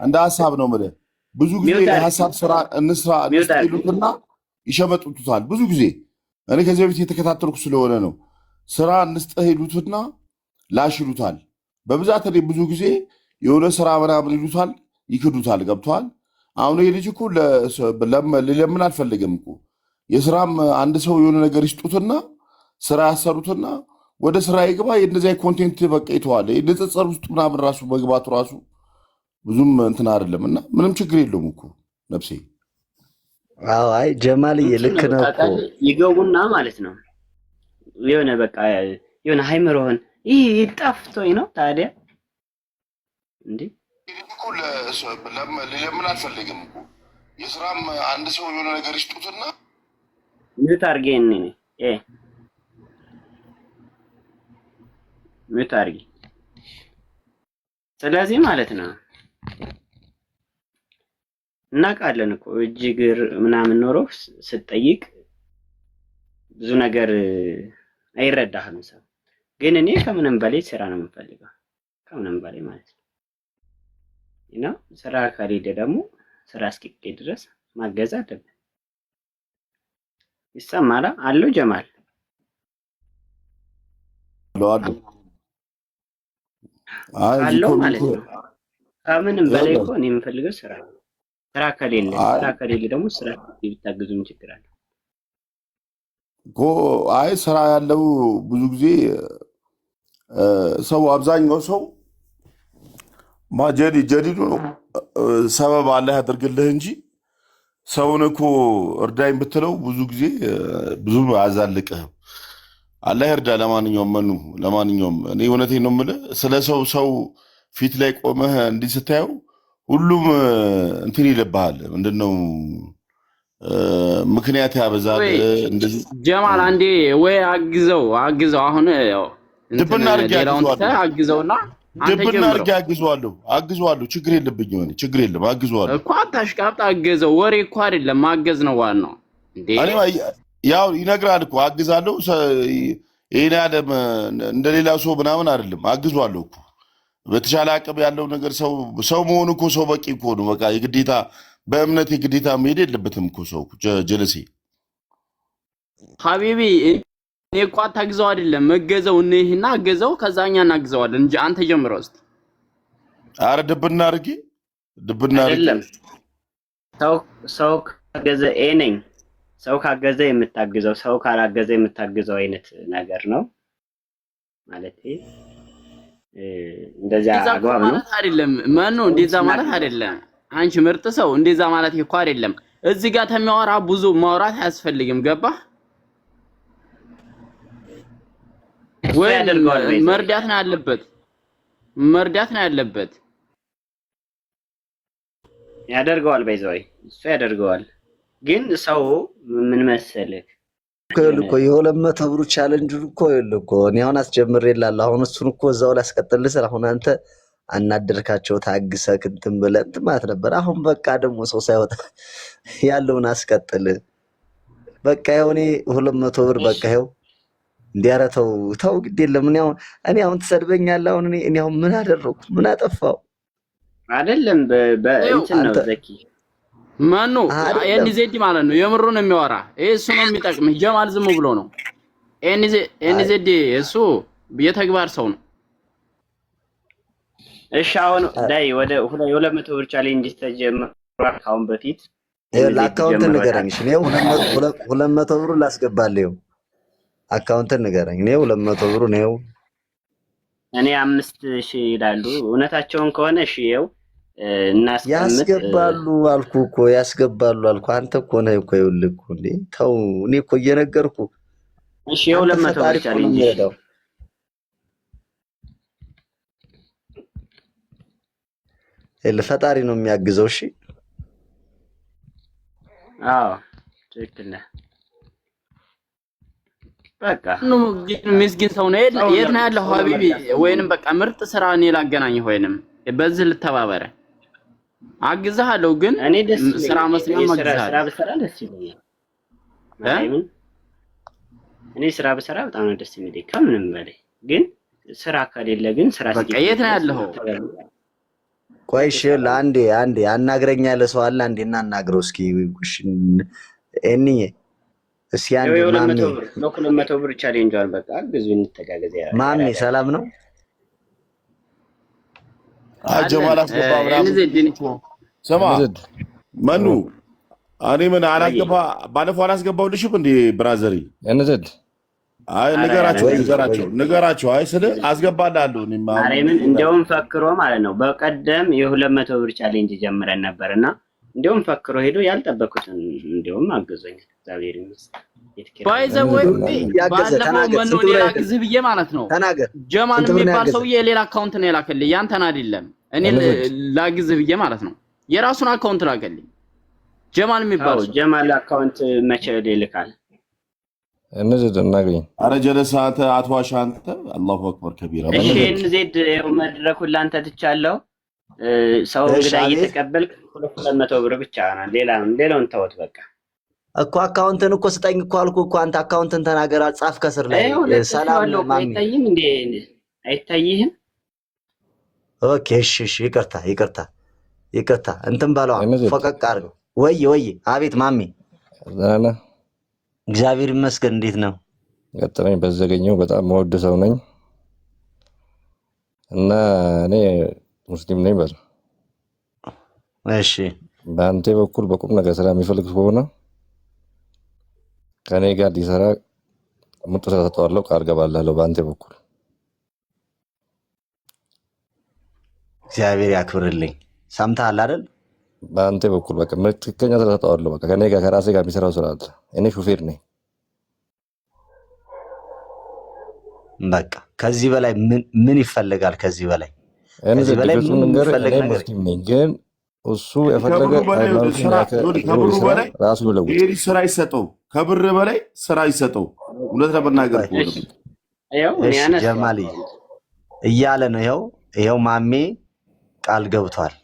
እንደ ሀሳብ ነው የምልህ። ብዙ ጊዜ የሀሳብ ስራ እንስራ ይሉትና ይሸመጥጡታል። ብዙ ጊዜ እኔ ከዚህ በፊት የተከታተልኩ ስለሆነ ነው። ስራ እንስጥህ ይሉትና ላሽ ይሉታል። በብዛት እኔ ብዙ ጊዜ የሆነ ስራ ምናምን ይሉታል፣ ይክዱታል። ገብተዋል። አሁን ይህ ልጅ እኮ ሊለምን አልፈልግም እኮ የስራም አንድ ሰው የሆነ ነገር ይስጡትና ስራ ያሰሩትና ወደ ስራ ይግባ። የእነዚያ ኮንቴንት በቃ ይተዋል። ንጽጽር ውስጥ ምናምን ራሱ መግባቱ ራሱ ብዙም እንትን አይደለም እና ምንም ችግር የለውም እኮ ነፍሴ። አዎ አይ ጀማልዬ ልክ ነው እኮ ይገቡና ማለት ነው የሆነ በቃ የሆነ ሃይምሮህን ይህ ጠፍቶኝ ነው ታዲያ እንዴ እኮ ሊለምን አልፈልግም እኮ የስራም አንድ ሰው የሆነ ነገር ይስጡትና ምት አድርጌ ምት አድርጌ። ስለዚህ ማለት ነው እናውቃለን እኮ እጅ እግር ምናምን ኖሮ ስትጠይቅ ብዙ ነገር አይረዳህም ሰው። ግን እኔ ከምንም በላይ ስራ ነው የምፈልገው፣ ከምንም በላይ ማለት ነው። እና ስራ ከሌለ ደግሞ ስራ እስኪገኝ ድረስ ማገዝ አለብን። ይሰማል አለው ጀማል አለው ማለት ነው። ከምንም በላይ እኮ እኔ የምፈልገው ስራ ነው። ስራ ከሌለ ደግሞ ስራ ቢታገዙ ምን ችግር አለ እኮ? አይ ስራ ያለው ብዙ ጊዜ ሰው አብዛኛው ሰው ጀዲዱ ነው ሰበብ አለ ያደርግልህ እንጂ ሰውን እኮ እርዳኝ ብትለው ብዙ ጊዜ ብዙ አያዛልቅህም። አላህ ይርዳ። ለማንኛውም እኔ እውነቴን ነው የምልህ፣ ስለ ሰው ፊት ላይ ቆመህ እንዲህ ስታየው ሁሉም እንትን ይልብሃል። ምንድነው ምክንያት ያበዛል። እንደዚህ ጀማል አንዴ ወይ አግዘው አሁን ድብና አግዘውና ድብና አድርጌ አግዘዋለሁ። ችግር የለብኝም እኔ ችግር የለም አግዘዋለሁ እኮ አታሽቃብጥ። አገዘው ወሬ እኮ አይደለም ማገዝ ነው ዋናው። እንዴ ያው ይነግራል እኮ አግዛለሁ። ይሄን ያለም እንደሌላ ሰው ምናምን አይደለም አግዘዋለሁ እኮ በተሻለ አቅም ያለው ነገር ሰው መሆኑ እኮ ሰው በቂ እኮ ነው። በቃ የግዴታ በእምነት የግዴታ መሄድ የለበትም እኮ ሰው ጀለሴ ሀቢቢ። እኔ እኮ አታግዘው አይደለም መገዘው እነይህና አገዘው ከዛኛ እናግዘዋለን እንጂ አንተ ጀምረው እስቲ። አረ ድብና አድርጌ አይደለም ሰው ካገዘ ነኝ ሰው ካገዘ የምታግዘው ሰው ካላገዘ የምታግዘው አይነት ነገር ነው ማለት እንደዛ አግባብ ነው አይደለም? ማን ነው እንደዛ ማለት አይደለም። አንቺ ምርጥ ሰው እንደዛ ማለት እኮ አይደለም። እዚህ ጋር ተሚያወራ ብዙ ማውራት አያስፈልግም። ገባ ወይ? መርዳት ነው ያለበት ያደርገዋል። በይዘይ እሱ ያደርገዋል። ግን ሰው ምን መሰለህ እኮ የ200 ብሩ ቻሌንጅ እኮ እኮ እኔ አሁን አስጀምሬልሃለሁ። አሁን እሱን እኮ እዛው ላይ አስቀጥልልህ ስለ አሁን አንተ አናደርካቸው ታግሰህ እንትን ብለህ እንትን ማለት ነበር። አሁን በቃ ደግሞ ሰው ሳይወጣ ያለውን አስቀጥል። በቃ ይኸው እኔ 200 ብር በቃ ይኸው እንዲያረተው ተው ግድ የለም። እኔ አሁን ትሰድበኛለህ። አሁን እኔ አሁን ምን አደረኩ? ምን አጠፋው? አይደለም በእንትን ነው ዘኪ ማኑ ኤንዜድ ማለት ነው። የምሩ ነው የሚያወራ ይሄ እሱ ነው የሚጠቅም። ጀማል ዝም ብሎ ነው ኤንዜድ እሱ የተግባር ሰው ነው። እሺ አሁን ዳይ ወደ 200 ብር ቻሌንጅ ተጀምሯል። ካሁን በፊት ለአካውንት ንገረኝ። እሺ ነው 200 ብሩ ላስገባለሁ። አካውንት ንገረኝ። ነው 200 ብሩ ነው። እኔ 5000 ይላሉ። እውነታቸውን ከሆነ እሺ ይኸው ያስገባሉ አልኩ እኮ ያስገባሉ አልኩ። አንተ እኮ ነህ እኮ ይኸውልህ እኮ እንዴ ተው። እኔ እኮ እየነገርኩ እሺ 200 ብር ቻሌንጅ ፈጣሪ ነው የሚያግዘው። እሺ አዎ ትክክል ነህ። በቃ ነው ምስኪን ሰው ነው። የት ነው ያለው ሀቢቢ? ወይንም በቃ ምርጥ ስራ እኔ ላገናኝ ወይንም በዚህ ልተባበረ አግዛለሁ። ግን እኔ ደስ ስራ መስሪያ ማግዛለሁ። ስራ በስራ ደስ ይለኛል። እኔ ስራ በሰራ በጣም ነው ደስ የሚለኝ ከምንም በላይ። ግን ስራ ከሌለ ግን ስራ በቃ የት ነው ያለው? ቆይ እሺ ለአንዴ አንዴ አናግረኛ ያለ ሰው አለ። አንዴ እናናግረው እስኪ ጉሽ እኔ እስኪ አንዴ ማሚ ነው 200 ብር ቻሌንጇን በቃ ግዙ እንተጋገዘ። ማሚ ሰላም ነው? ጀማል አስገባ ምናምን ስማ መኑ እኔ ምን አላስገባ ባለፈው አላስገባሁልሽም እንዴ ብራዘሪ እንዘድ አይ ንገራቸው አይ ስለ አስገባላለሁ እኔ ማርያምን እንደውም ፈክሮ ማለት ነው። በቀደም የ200 ብር ቻሌንጅ ጀምረን ነበርና እንደውም ፈክሮ ሄዶ ያልጠበቁትን እንደውም አገዘኝ። እግዚአብሔር ይመስገን። ባይዘው ባለፈው መኑ ሌላ ግዝብ ብዬ ማለት ነው። ጀማል የሚባል ሰውዬ የሌላ አካውንት ነው የላከልኝ ያንተን አይደለም። እኔ ላግዝብ ብዬ ማለት ነው የራሱን አካውንት ላከልኝ። ጀማል የሚባል ጀማል አካውንት መቼ ይልካል? እንዘድ እናገኝ። አረ ጀለሳ አንተ አትዋሻ አንተ። አላሁ አክበር ከቢራ። እሺ እንዘድ ያው መድረኩን ላንተ ትቻለሁ። ሰው እንግዳ እየተቀበልክ 200 ብር ብቻ ነው። ሌላውን ተወት በቃ። እኮ አካውንትን እኮ ስጠኝ እኮ አልኩ እኮ። አንተ አካውንትን ተናገር ጻፍ ከስር ላይ። ሰላም ማሚ አይታይም እንዴ? አይታይህም? ኦኬ እሺ ይቅርታ እንትን ባለው ፈቀቅ አድርገው። ወይ አቤት ማሚ ዛና እግዚአብሔር ይመስገን። እንዴት ነው? ገጠመኝ በዘገኘው በጣም መወድ ሰው ነኝ እና እኔ ሙስሊም ነኝ በል። እሺ በአንተ በኩል በቁም ነገር ስራ የሚፈልግ ከሆነ ከኔ ጋር ሊሰራ ሙጡ ሰጥቷለሁ፣ ቃል ገባላለሁ በአንተ በኩል። እግዚአብሔር ያክብርልኝ። ሰምተሃል አይደል? በአንተ በኩል በቃ ትክክለኛ ስራ ሰጥቷለሁ። በቃ ከኔ ጋር ከራሴ ጋር የሚሰራው ስራ አለ። እኔ ሹፌር ነኝ። በቃ ከዚህ በላይ ምን ይፈልጋል? ከዚህ በላይ እኔ ሙስሊም ነኝ ግን እሱ የፈለገ ራሱ ነው። ይሄ ስራ ይሰጠው፣ ከብር በላይ ስራ ይሰጠው። እውነት ለመናገር ጀማል እያለ ነው። ይኸው ማሜ ቃል ገብቷል።